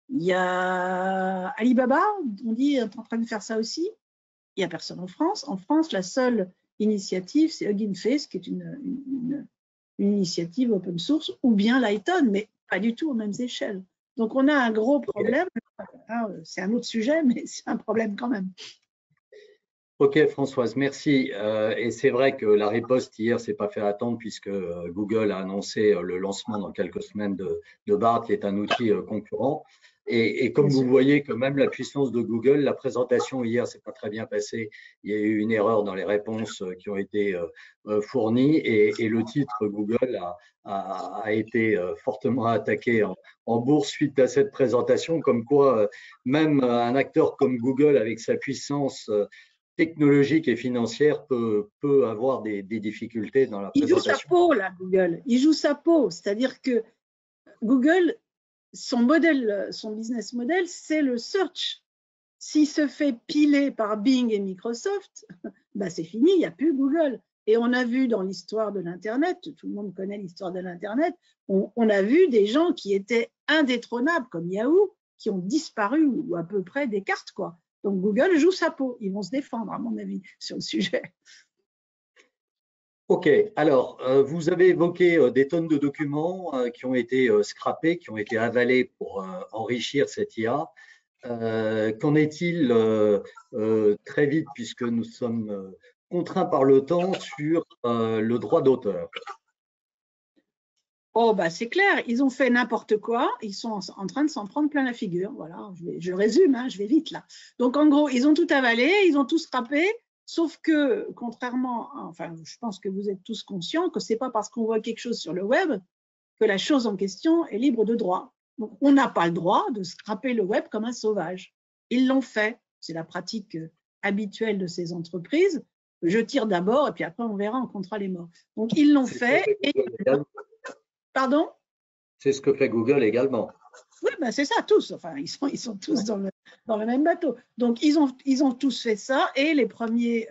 il y a Alibaba, on dit, est en train de faire ça aussi. Il n'y a personne en France. En France, la seule initiative, c'est Hugging Face, qui est une initiative open source, ou bien Lighton, mais pas du tout aux mêmes échelles. Donc, on a un gros problème. C'est un autre sujet, mais c'est un problème quand même. Ok, Françoise, merci. Et c'est vrai que la riposte hier s'est pas fait attendre puisque Google a annoncé le lancement dans quelques semaines de Bard, qui est un outil concurrent. Et comme vous voyez que même la puissance de Google, la présentation hier s'est pas très bien passée. Il y a eu une erreur dans les réponses qui ont été fournies et le titre Google a été fortement attaqué en bourse suite à cette présentation, comme quoi même un acteur comme Google, avec sa puissance technologique et financière, peut avoir des difficultés dans la présentation. Il joue sa peau, là, Google. Il joue sa peau. C'est-à-dire que Google, son business model, c'est le search. S'il se fait piler par Bing et Microsoft, c'est fini, il n'y a plus Google. Et on a vu dans l'histoire de l'Internet, tout le monde connaît l'histoire de l'Internet, on a vu des gens qui étaient indétrônables, comme Yahoo, qui ont disparu, ou à peu près des cartes, quoi. Donc Google joue sa peau. Ils vont se défendre, à mon avis, sur le sujet. Ok, alors vous avez évoqué des tonnes de documents qui ont été scrappés, qui ont été avalés pour enrichir cette IA. Qu'en est-il très vite, puisque nous sommes contraints par le temps, sur le droit d'auteur? Oh, c'est clair, ils ont fait n'importe quoi, ils sont en train de s'en prendre plein la figure. Voilà, je résume, hein, je vais vite là. Donc en gros, ils ont tout avalé, ils ont tout scrappé, sauf que contrairement, enfin, je pense que vous êtes tous conscients que c'est pas parce qu'on voit quelque chose sur le web que la chose en question est libre de droit. Donc on n'a pas le droit de scraper le web comme un sauvage. Ils l'ont fait, c'est la pratique habituelle de ces entreprises. Je tire d'abord et puis après on verra, on comptera les morts. Donc ils l'ont fait. Pardon? C'est ce que fait Google également. Oui, c'est ça, tous. Enfin, ils sont tous dans le même bateau. Donc, ils ont tous fait ça et les premiers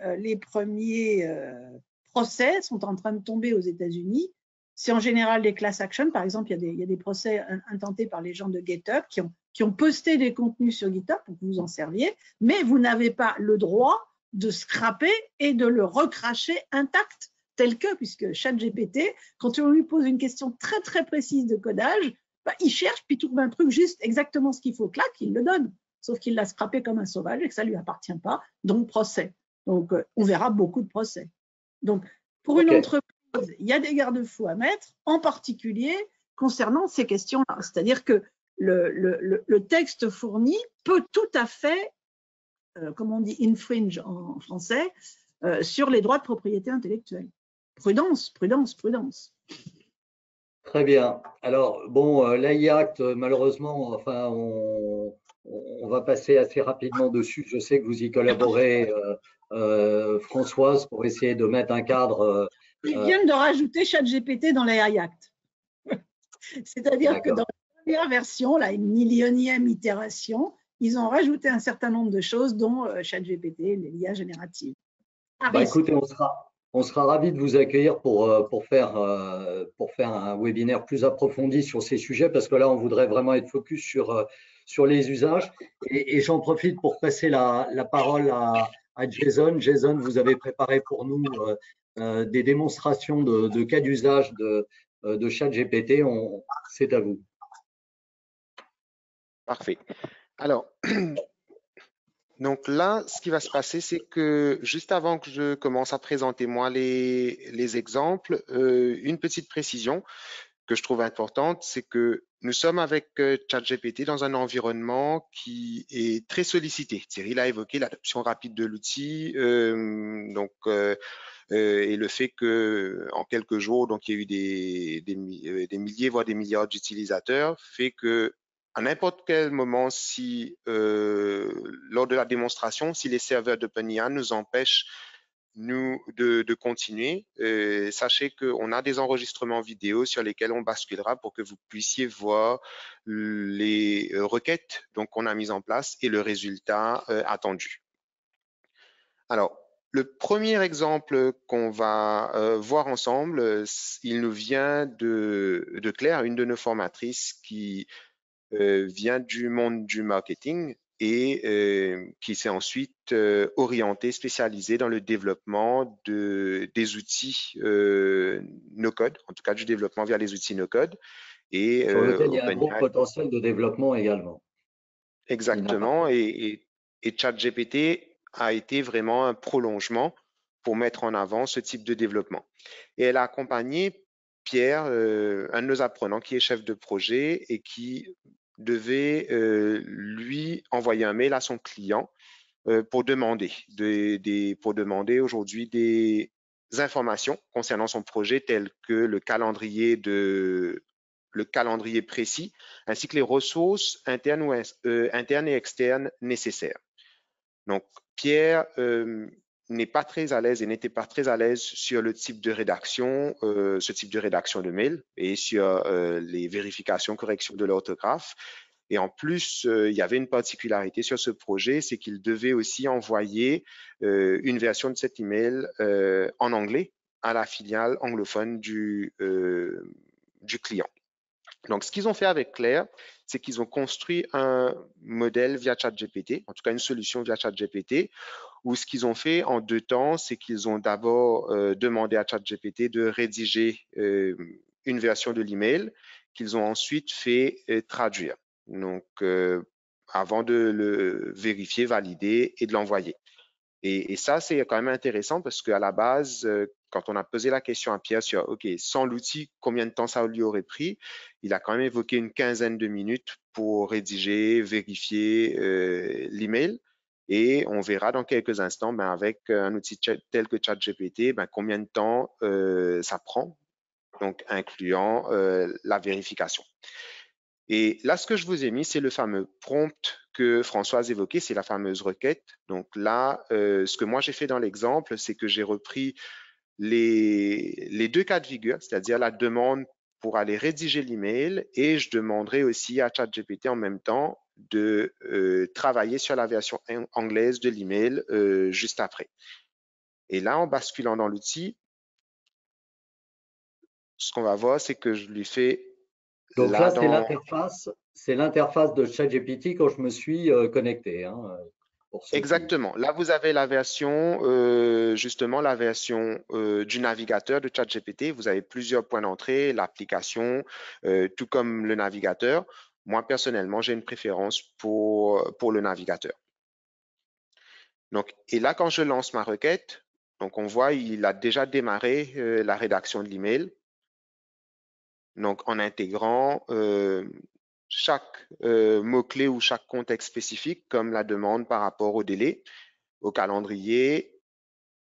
procès sont en train de tomber aux États-Unis. C'est en général des class actions. Par exemple, il y a des procès intentés par les gens de GitHub qui ont posté des contenus sur GitHub pour que vous en serviez, mais vous n'avez pas le droit de scraper et de le recracher intact tel que, puisque ChatGPT, quand on lui pose une question très très précise de codage, il cherche puis trouve un truc juste exactement ce qu'il faut, clac, il le donne. Sauf qu'il l'a scrappé comme un sauvage et que ça ne lui appartient pas, donc procès. Donc on verra beaucoup de procès. Donc pour une entreprise, il y a des garde-fous à mettre, en particulier concernant ces questions-là. C'est-à-dire que le texte fourni peut tout à fait, comme on dit, infringe en français, sur les droits de propriété intellectuelle. Prudence, prudence, prudence. Très bien. Alors, bon, l'AI Act, malheureusement, enfin, on va passer assez rapidement dessus. Je sais que vous y collaborez, Françoise, pour essayer de mettre un cadre. Ils viennent de rajouter ChatGPT dans l'AI Act. C'est-à-dire que dans la première version, là, une millionième itération, ils ont rajouté un certain nombre de choses, dont ChatGPT, l'IA générative. Écoutez, on sera ravis de vous accueillir pour faire un webinaire plus approfondi sur ces sujets, parce que là, on voudrait vraiment être focus sur les usages. Et j'en profite pour passer la parole à Jason. Jason, vous avez préparé pour nous des démonstrations de cas d'usage de ChatGPT. C'est à vous. Parfait. Alors, donc là, ce qui va se passer, c'est que juste avant que je commence à présenter moi les exemples, une petite précision que je trouve importante, c'est que nous sommes avec ChatGPT dans un environnement qui est très sollicité. Thierry l'a évoqué, l'adoption rapide de l'outil. et le fait que en quelques jours, donc il y a eu des milliers, voire des milliards d'utilisateurs, fait que à n'importe quel moment, si lors de la démonstration, si les serveurs d'OpenIA nous empêchent de continuer, sachez qu'on a des enregistrements vidéo sur lesquels on basculera pour que vous puissiez voir les requêtes qu'on a mises en place et le résultat attendu. Alors, le premier exemple qu'on va voir ensemble, il nous vient de Claire, une de nos formatrices qui vient du monde du marketing et qui s'est ensuite orientée, spécialisée dans le développement des outils no-code, en tout cas du développement via les outils no-code. Et Sur lequel il y a un gros OpenAI, potentiel de développement également. exactement, et ChatGPT a été vraiment un prolongement pour mettre en avant ce type de développement. Et elle a accompagné Pierre, un de nos apprenants qui est chef de projet et qui devait lui envoyer un mail à son client pour demander aujourd'hui des informations concernant son projet telles que le calendrier précis ainsi que les ressources internes et externes nécessaires. Donc, Pierre n'est pas très à l'aise et n'était pas très à l'aise sur le type de rédaction, ce type de rédaction de mail et sur les vérifications, corrections de l'orthographe. Et en plus, il y avait une particularité sur ce projet, c'est qu'il devait aussi envoyer une version de cet email en anglais à la filiale anglophone du client. Donc, ce qu'ils ont fait avec Claire, c'est qu'ils ont construit un modèle via ChatGPT, en tout cas une solution via ChatGPT, où ce qu'ils ont fait en 2 temps, c'est qu'ils ont d'abord demandé à ChatGPT de rédiger une version de l'email qu'ils ont ensuite fait traduire. Donc, avant de le vérifier, valider et de l'envoyer. Et ça, c'est quand même intéressant parce qu'à la base, quand on a posé la question à Pierre sur, OK, sans l'outil, combien de temps ça lui aurait pris, il a quand même évoqué une quinzaine de minutes pour rédiger, vérifier l'email. Et on verra dans quelques instants, avec un outil tel que ChatGPT, combien de temps ça prend, donc incluant la vérification. Et là, ce que je vous ai mis, c'est le fameux prompt que Françoise évoquait, c'est la fameuse requête. Donc là, ce que moi j'ai fait dans l'exemple, c'est que j'ai repris les 2 cas de figure, c'est-à-dire la demande pour aller rédiger l'email et je demanderai aussi à ChatGPT en même temps de travailler sur la version anglaise de l'email juste après. Et là, en basculant dans l'outil, ce qu'on va voir, c'est que je lui fais Donc là là, dans… c'est l'interface de ChatGPT quand je me suis connecté. Exactement. Là, vous avez la version, justement, la version du navigateur de ChatGPT. Vous avez plusieurs points d'entrée, l'application, tout comme le navigateur. Moi, personnellement, j'ai une préférence pour le navigateur. Donc, et là, quand je lance ma requête, donc on voit, il a déjà démarré la rédaction de l'email. Donc, en intégrant chaque mot-clé ou chaque contexte spécifique, comme la demande par rapport au délai, au calendrier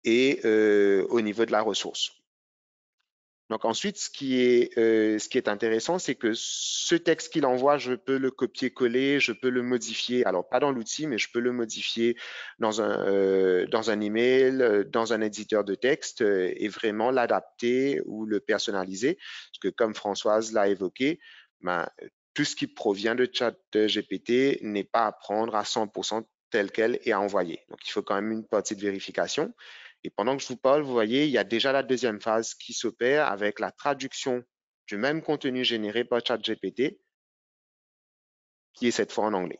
et au niveau de la ressource. Donc ensuite, ce qui est intéressant, c'est que ce texte qu'il envoie, je peux le copier-coller, je peux le modifier. Alors pas dans l'outil, mais je peux le modifier dans un email, dans un éditeur de texte et vraiment l'adapter ou le personnaliser. Parce que comme Françoise l'a évoqué, tout ce qui provient de ChatGPT n'est pas à prendre à 100% tel quel et à envoyer. Donc il faut quand même une partie de vérification. Et pendant que je vous parle, vous voyez, il y a déjà la deuxième phase qui s'opère avec la traduction du même contenu généré par ChatGPT, qui est cette fois en anglais.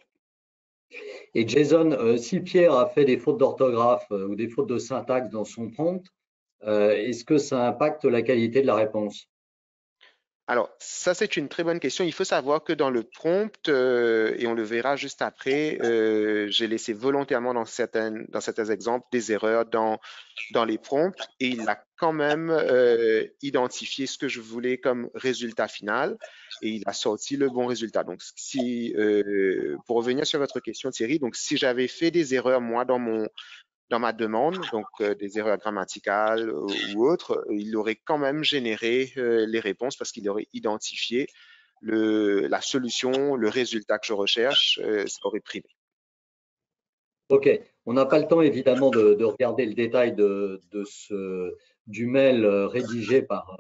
Et Jason, si Pierre a fait des fautes d'orthographe ou des fautes de syntaxe dans son prompt, est-ce que ça impacte la qualité de la réponse? Alors, ça, c'est une très bonne question. Il faut savoir que dans le prompt, et on le verra juste après, j'ai laissé volontairement dans certains exemples des erreurs dans les prompts et il a quand même identifié ce que je voulais comme résultat final et il a sorti le bon résultat. Donc, pour revenir sur votre question, Thierry, donc si j'avais fait des erreurs, moi, dans dans ma demande, donc des erreurs grammaticales ou autres, il aurait quand même généré les réponses parce qu'il aurait identifié la solution, le résultat que je recherche, ça aurait primé. OK. On n'a pas le temps, évidemment, de regarder le détail du mail rédigé par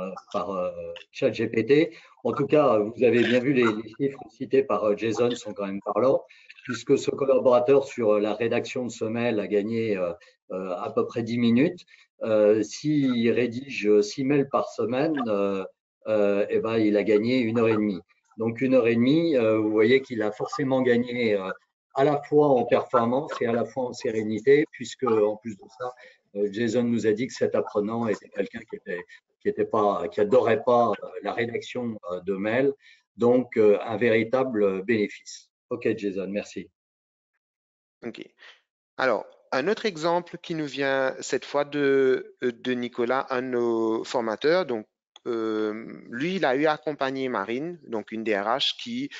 ChatGPT. En tout cas, vous avez bien vu, les chiffres cités par Jason sont quand même parlants, puisque ce collaborateur sur la rédaction de ce mail a gagné à peu près 10 minutes. S'il rédige 6 mails par semaine, eh ben, il a gagné 1h30. Donc 1h30, vous voyez qu'il a forcément gagné à la fois en performance et à la fois en sérénité, puisque en plus de ça, Jason nous a dit que cet apprenant était quelqu'un qui adorait pas la rédaction de mails, donc un véritable bénéfice. Ok, Jason, merci. Ok. Alors, un autre exemple qui nous vient cette fois de Nicolas, un de nos formateurs. Donc, lui, il a eu accompagné Marine, donc une DRH qui,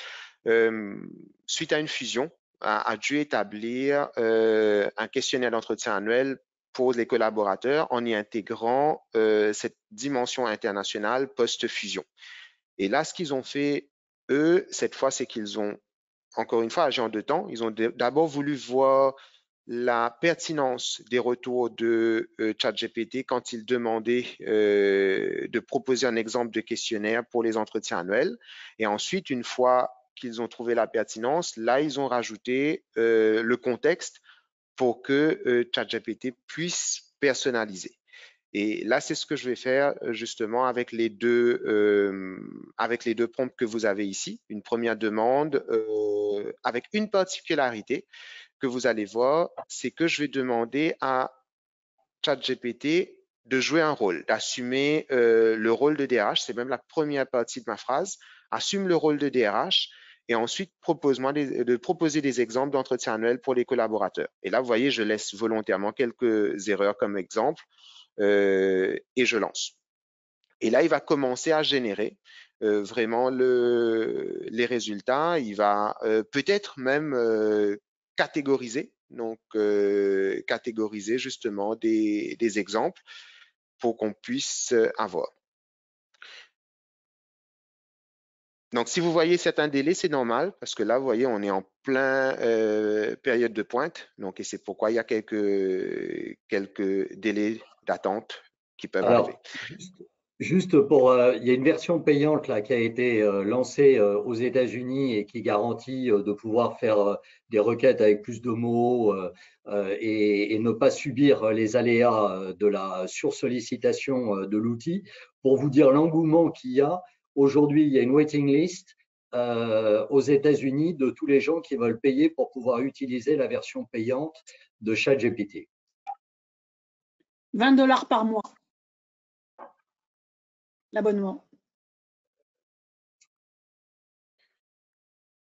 suite à une fusion, a dû établir un questionnaire d'entretien annuel pour les collaborateurs en y intégrant cette dimension internationale post-fusion. Et là, ce qu'ils ont fait, eux, cette fois, c'est qu'ils ont, encore une fois, agi en deux temps. Ils ont d'abord voulu voir la pertinence des retours de ChatGPT quand il demandait de proposer un exemple de questionnaire pour les entretiens annuels. Et ensuite, une fois qu'ils ont trouvé la pertinence, là, ils ont rajouté le contexte pour que ChatGPT puisse personnaliser. Et là, c'est ce que je vais faire justement avec les deux prompts que vous avez ici. Une première demande avec une particularité que vous allez voir, c'est que je vais demander à ChatGPT de jouer un rôle, d'assumer le rôle de DRH. C'est même la première partie de ma phrase. Assume le rôle de DRH et ensuite propose-moi de proposer des exemples d'entretien annuel pour les collaborateurs. Et là, vous voyez, je laisse volontairement quelques erreurs comme exemple et je lance. Et là, il va commencer à générer vraiment les résultats. Il va peut-être même catégoriser, donc catégoriser justement des exemples pour qu'on puisse avoir. Donc, si vous voyez certains délais, c'est normal parce que là, vous voyez, on est en plein période de pointe. Donc, et c'est pourquoi il y a quelques délais d'attente qui peuvent arriver. Juste pour, il y a une version payante là qui a été lancée aux États-Unis et qui garantit de pouvoir faire des requêtes avec plus de mots et ne pas subir les aléas de la sursollicitation de l'outil. Pour vous dire l'engouement qu'il y a, aujourd'hui, il y a une waiting list aux États-Unis de tous les gens qui veulent payer pour pouvoir utiliser la version payante de ChatGPT. $20 par mois. L'abonnement.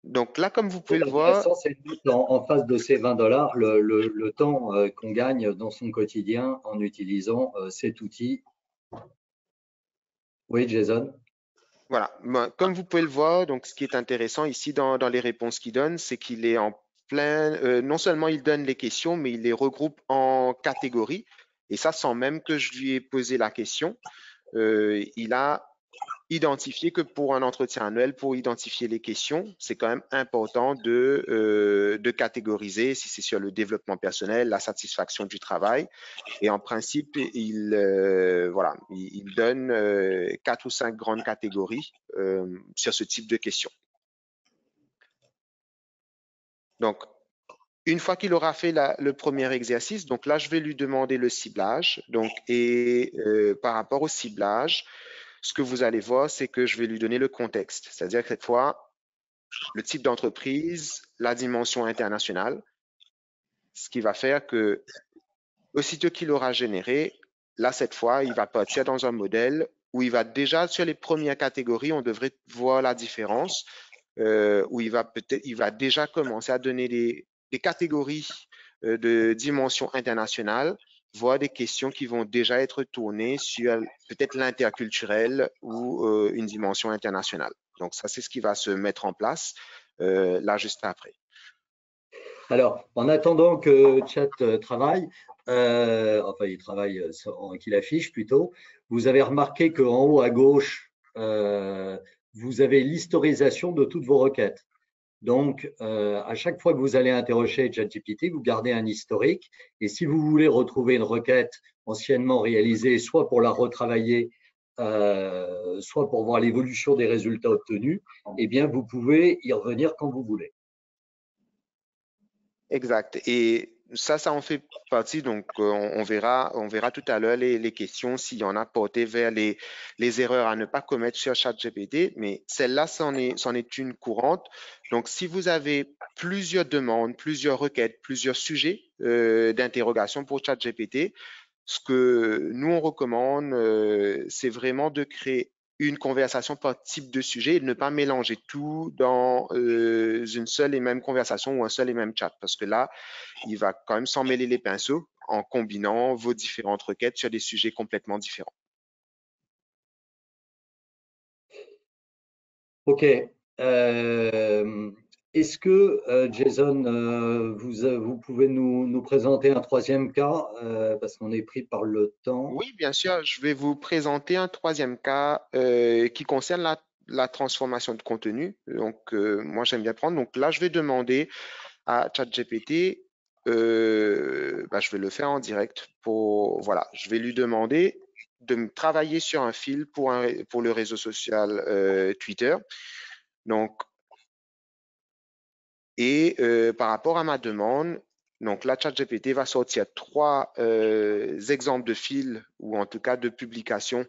Donc là, comme vous pouvez le voir, c'est en face de ces $20, le temps qu'on gagne dans son quotidien en utilisant cet outil. Oui, Jason? Voilà, comme vous pouvez le voir, donc ce qui est intéressant ici dans les réponses qu'il donne, c'est qu'il est en plein, non seulement il donne les questions, mais il les regroupe en catégories. Et ça, sans même que je lui ai posé la question, il a identifié que pour un entretien annuel, pour identifier les questions, c'est quand même important de catégoriser si c'est sur le développement personnel, la satisfaction du travail. Et en principe, il donne 4 ou 5 grandes catégories sur ce type de questions. Donc, une fois qu'il aura fait le premier exercice, donc là, je vais lui demander le ciblage. Donc, et par rapport au ciblage, ce que vous allez voir, c'est que je vais lui donner le contexte. C'est-à-dire que cette fois, le type d'entreprise, la dimension internationale, ce qui va faire que aussitôt qu'il aura généré, là, cette fois, il va partir dans un modèle où il va déjà, sur les premières catégories, on devrait voir la différence, où il va déjà commencer à donner des catégories de dimension internationale, voire des questions qui vont déjà être tournées sur peut-être l'interculturel ou une dimension internationale. Donc, ça, c'est ce qui va se mettre en place là juste après. Alors, en attendant que Chat travaille, enfin il travaille, qu'il affiche plutôt, vous avez remarqué qu'en haut à gauche, vous avez l'historisation de toutes vos requêtes. Donc, à chaque fois que vous allez interroger ChatGPT, vous gardez un historique. Et si vous voulez retrouver une requête anciennement réalisée, soit pour la retravailler, soit pour voir l'évolution des résultats obtenus, eh bien, vous pouvez y revenir quand vous voulez. Exact. Et ça en fait partie. Donc, on verra tout à l'heure les questions s'il y en a portées vers les erreurs à ne pas commettre sur ChatGPT. Mais celle-là, c'en est une courante. Donc, si vous avez plusieurs demandes, plusieurs requêtes, plusieurs sujets d'interrogation pour ChatGPT, ce que nous, on recommande, c'est vraiment de créer une conversation par type de sujet et de ne pas mélanger tout dans une seule et même conversation ou un seul et même chat, parce que là, il va quand même s'en mêler les pinceaux en combinant vos différentes requêtes sur des sujets complètement différents. OK. Est-ce que, Jason, vous pouvez nous présenter un troisième cas, parce qu'on est pris par le temps. Oui, bien sûr, je vais vous présenter un troisième cas qui concerne la transformation de contenu. Donc, moi, j'aime bien prendre. Donc là, je vais demander à ChatGPT, je vais le faire en direct. Voilà, je vais lui demander de me travailler sur un fil pour le réseau social Twitter. Donc, et par rapport à ma demande, donc là, ChatGPT va sortir 3 exemples de fils ou en tout cas de publications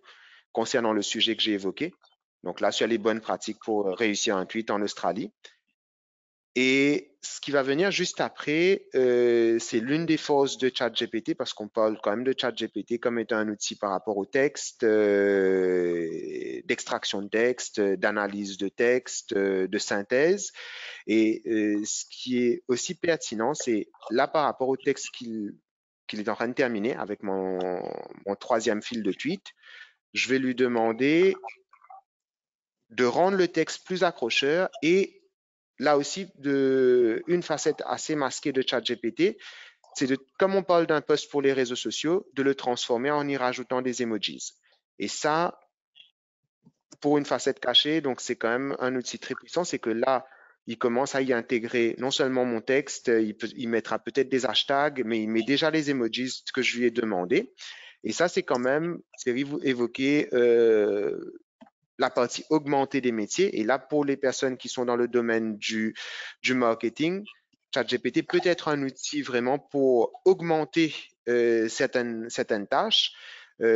concernant le sujet que j'ai évoqué. Donc là, sur les bonnes pratiques pour réussir un tweet en Australie. Et ce qui va venir juste après, c'est l'une des forces de ChatGPT, parce qu'on parle quand même de ChatGPT comme étant un outil par rapport au texte, d'extraction de texte, d'analyse de texte, de synthèse. Et ce qui est aussi pertinent, c'est là par rapport au texte qu'il est en train de terminer avec mon troisième fil de tweet, je vais lui demander de rendre le texte plus accrocheur et là aussi, une facette assez masquée de ChatGPT, c'est comme on parle d'un post pour les réseaux sociaux, de le transformer en y rajoutant des emojis. Et ça, pour une facette cachée, donc c'est quand même un outil très puissant, c'est que là, il commence à y intégrer non seulement mon texte, il mettra peut-être des hashtags, mais il met déjà les emojis que je lui ai demandé. Et ça, c'est quand même, c'est évoqué la partie augmentée des métiers. Et là, pour les personnes qui sont dans le domaine du marketing, ChatGPT peut être un outil vraiment pour augmenter certaines tâches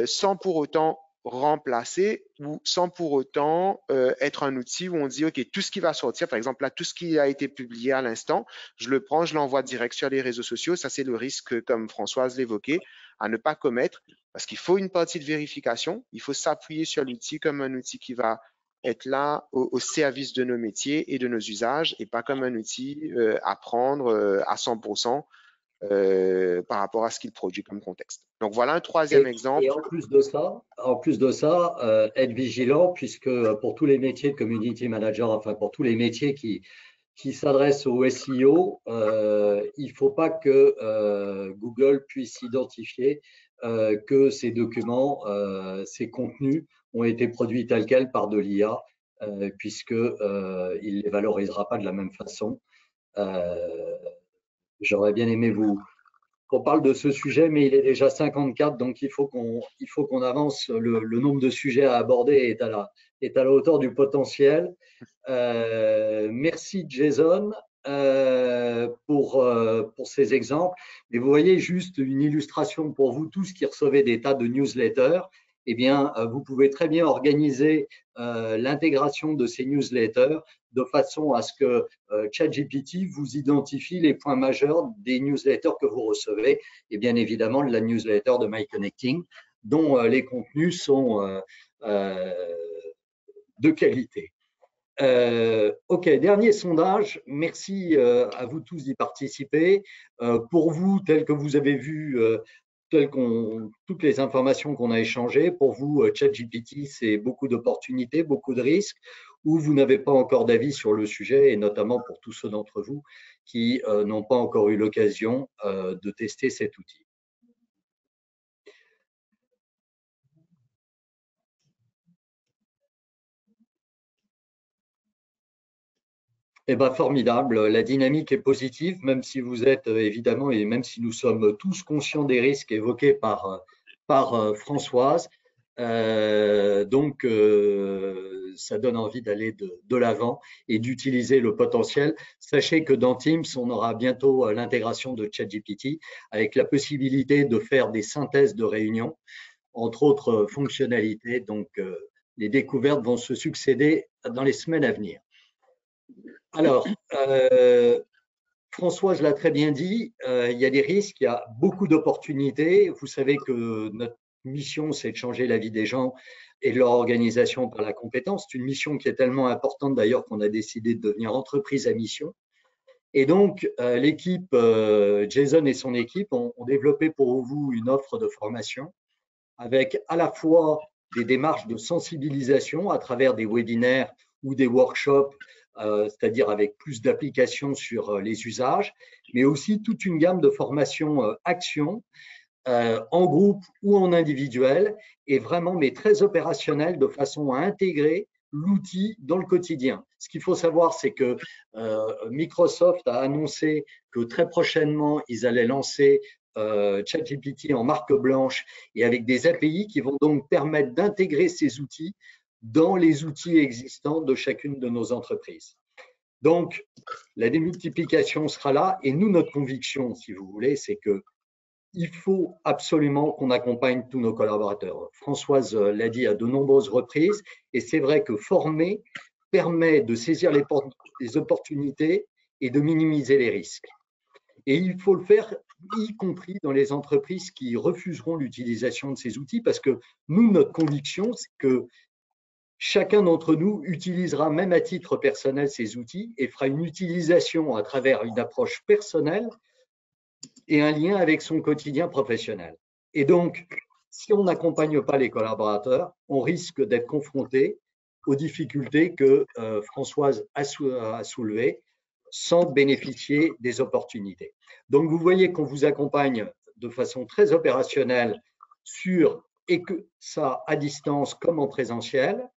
sans pour autant remplacer ou sans pour autant être un outil où on dit, OK, tout ce qui va sortir, par exemple, là, tout ce qui a été publié à l'instant, je le prends, je l'envoie direct sur les réseaux sociaux. Ça, c'est le risque, comme Françoise l'évoquait, à ne pas commettre. Parce qu'il faut une partie de vérification, il faut s'appuyer sur l'outil comme un outil qui va être là au service de nos métiers et de nos usages et pas comme un outil à prendre à 100% par rapport à ce qu'il produit comme contexte. Donc voilà un troisième exemple. Et en plus de ça, être vigilant puisque pour tous les métiers de community manager, enfin pour tous les métiers qui s'adressent au SEO, il ne faut pas que Google puisse identifier que ces documents, ces contenus ont été produits tels quels par de l'IA, puisqu'il ne les valorisera pas de la même façon. J'aurais bien aimé qu'on parle de ce sujet, mais il est déjà 54, donc il faut qu'on avance. Le nombre de sujets à aborder est à la hauteur du potentiel. Merci Jason pour ces exemples. Mais vous voyez juste une illustration pour vous tous qui recevez des tas de newsletters. Eh bien, vous pouvez très bien organiser l'intégration de ces newsletters de façon à ce que ChatGPT vous identifie les points majeurs des newsletters que vous recevez et bien évidemment de la newsletter de MyConnecting dont les contenus sont de qualité. OK, dernier sondage. Merci à vous tous d'y participer. Pour vous, tel que vous avez vu, toutes les informations qu'on a échangées, pour vous, ChatGPT, c'est beaucoup d'opportunités, beaucoup de risques, ou vous n'avez pas encore d'avis sur le sujet, et notamment pour tous ceux d'entre vous qui n'ont pas encore eu l'occasion de tester cet outil. Eh ben, formidable. La dynamique est positive, même si vous êtes évidemment, et même si nous sommes tous conscients des risques évoqués par Françoise. Donc, ça donne envie d'aller de l'avant et d'utiliser le potentiel. Sachez que dans Teams, on aura bientôt l'intégration de ChatGPT avec la possibilité de faire des synthèses de réunions, entre autres fonctionnalités. Donc, les découvertes vont se succéder dans les semaines à venir. Alors, Françoise l'a très bien dit, il y a des risques, il y a beaucoup d'opportunités. Vous savez que notre mission, c'est de changer la vie des gens et de leur organisation par la compétence. C'est une mission qui est tellement importante d'ailleurs qu'on a décidé de devenir entreprise à mission. Et donc, l'équipe, Jason et son équipe ont développé pour vous une offre de formation avec à la fois des démarches de sensibilisation à travers des webinaires ou des workshops, c'est-à-dire avec plus d'applications sur les usages, mais aussi toute une gamme de formations actions en groupe ou en individuel, et vraiment, mais très opérationnelles, de façon à intégrer l'outil dans le quotidien. Ce qu'il faut savoir, c'est que Microsoft a annoncé que très prochainement, ils allaient lancer ChatGPT en marque blanche et avec des API qui vont donc permettre d'intégrer ces outils dans les outils existants de chacune de nos entreprises. Donc, la démultiplication sera là et nous, notre conviction, si vous voulez, c'est que il faut absolument qu'on accompagne tous nos collaborateurs. Françoise l'a dit à de nombreuses reprises et c'est vrai que former permet de saisir les opportunités et de minimiser les risques. Et il faut le faire, y compris dans les entreprises qui refuseront l'utilisation de ces outils, parce que nous, notre conviction, c'est que chacun d'entre nous utilisera, même à titre personnel, ces outils et fera une utilisation à travers une approche personnelle et un lien avec son quotidien professionnel. Et donc, si on n'accompagne pas les collaborateurs, on risque d'être confronté aux difficultés que Françoise a soulevées, sans bénéficier des opportunités. Donc, vous voyez qu'on vous accompagne de façon très opérationnelle sur, et que ça à distance comme en présentiel,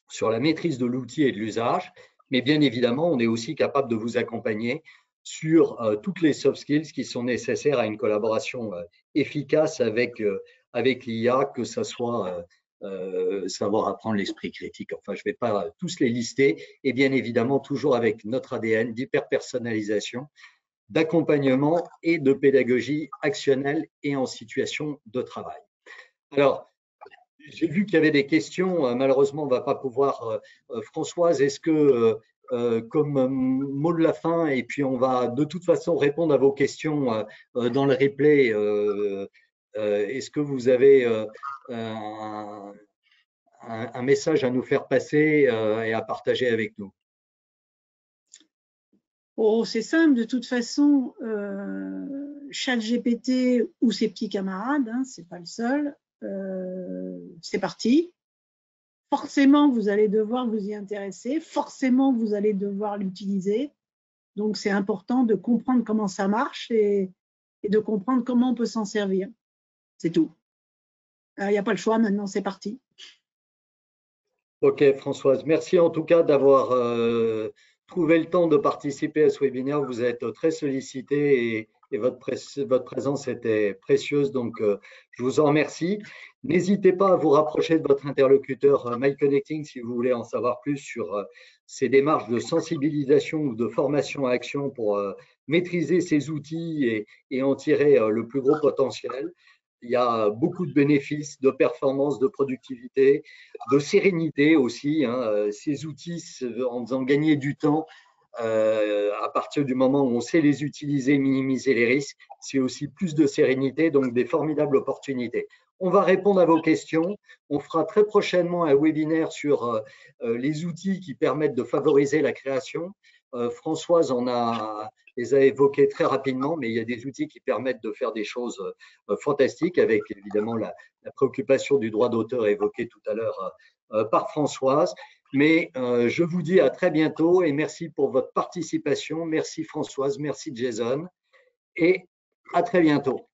sur la maîtrise de l'outil et de l'usage, mais bien évidemment, on est aussi capable de vous accompagner sur toutes les soft skills qui sont nécessaires à une collaboration efficace avec l'IA, que ce soit savoir apprendre l'esprit critique. Enfin, je ne vais pas tous les lister. Et bien évidemment, toujours avec notre ADN d'hyper-personnalisation, d'accompagnement et de pédagogie actionnelle et en situation de travail. Alors, j'ai vu qu'il y avait des questions. Malheureusement, on ne va pas pouvoir. Françoise, est-ce que, comme mot de la fin, et puis on va de toute façon répondre à vos questions dans le replay, est-ce que vous avez un message à nous faire passer et à partager avec nous? Oh, c'est simple, de toute façon, ChatGPT ou ses petits camarades, hein, c'est pas le seul, c'est parti. Forcément, vous allez devoir vous y intéresser, forcément, vous allez devoir l'utiliser. Donc, c'est important de comprendre comment ça marche et de comprendre comment on peut s'en servir. C'est tout. Il n'y a pas le choix, maintenant, c'est parti. Ok, Françoise, merci en tout cas d'avoir trouvé le temps de participer à ce webinaire. Vous êtes très sollicité et votre présence était précieuse, donc je vous en remercie. N'hésitez pas à vous rapprocher de votre interlocuteur MyConnecting si vous voulez en savoir plus sur ces démarches de sensibilisation ou de formation à action pour maîtriser ces outils et en tirer le plus gros potentiel. Il y a beaucoup de bénéfices, de performance, de productivité, de sérénité aussi. Hein. Ces outils, en faisant gagner du temps, à partir du moment où on sait les utiliser, minimiser les risques, c'est aussi plus de sérénité, donc des formidables opportunités. On va répondre à vos questions. On fera très prochainement un webinaire sur les outils qui permettent de favoriser la création. Françoise les a évoqués très rapidement, mais il y a des outils qui permettent de faire des choses fantastiques, avec évidemment la préoccupation du droit d'auteur évoquée tout à l'heure par Françoise. Mais je vous dis à très bientôt et merci pour votre participation. Merci Françoise, merci Jason et à très bientôt.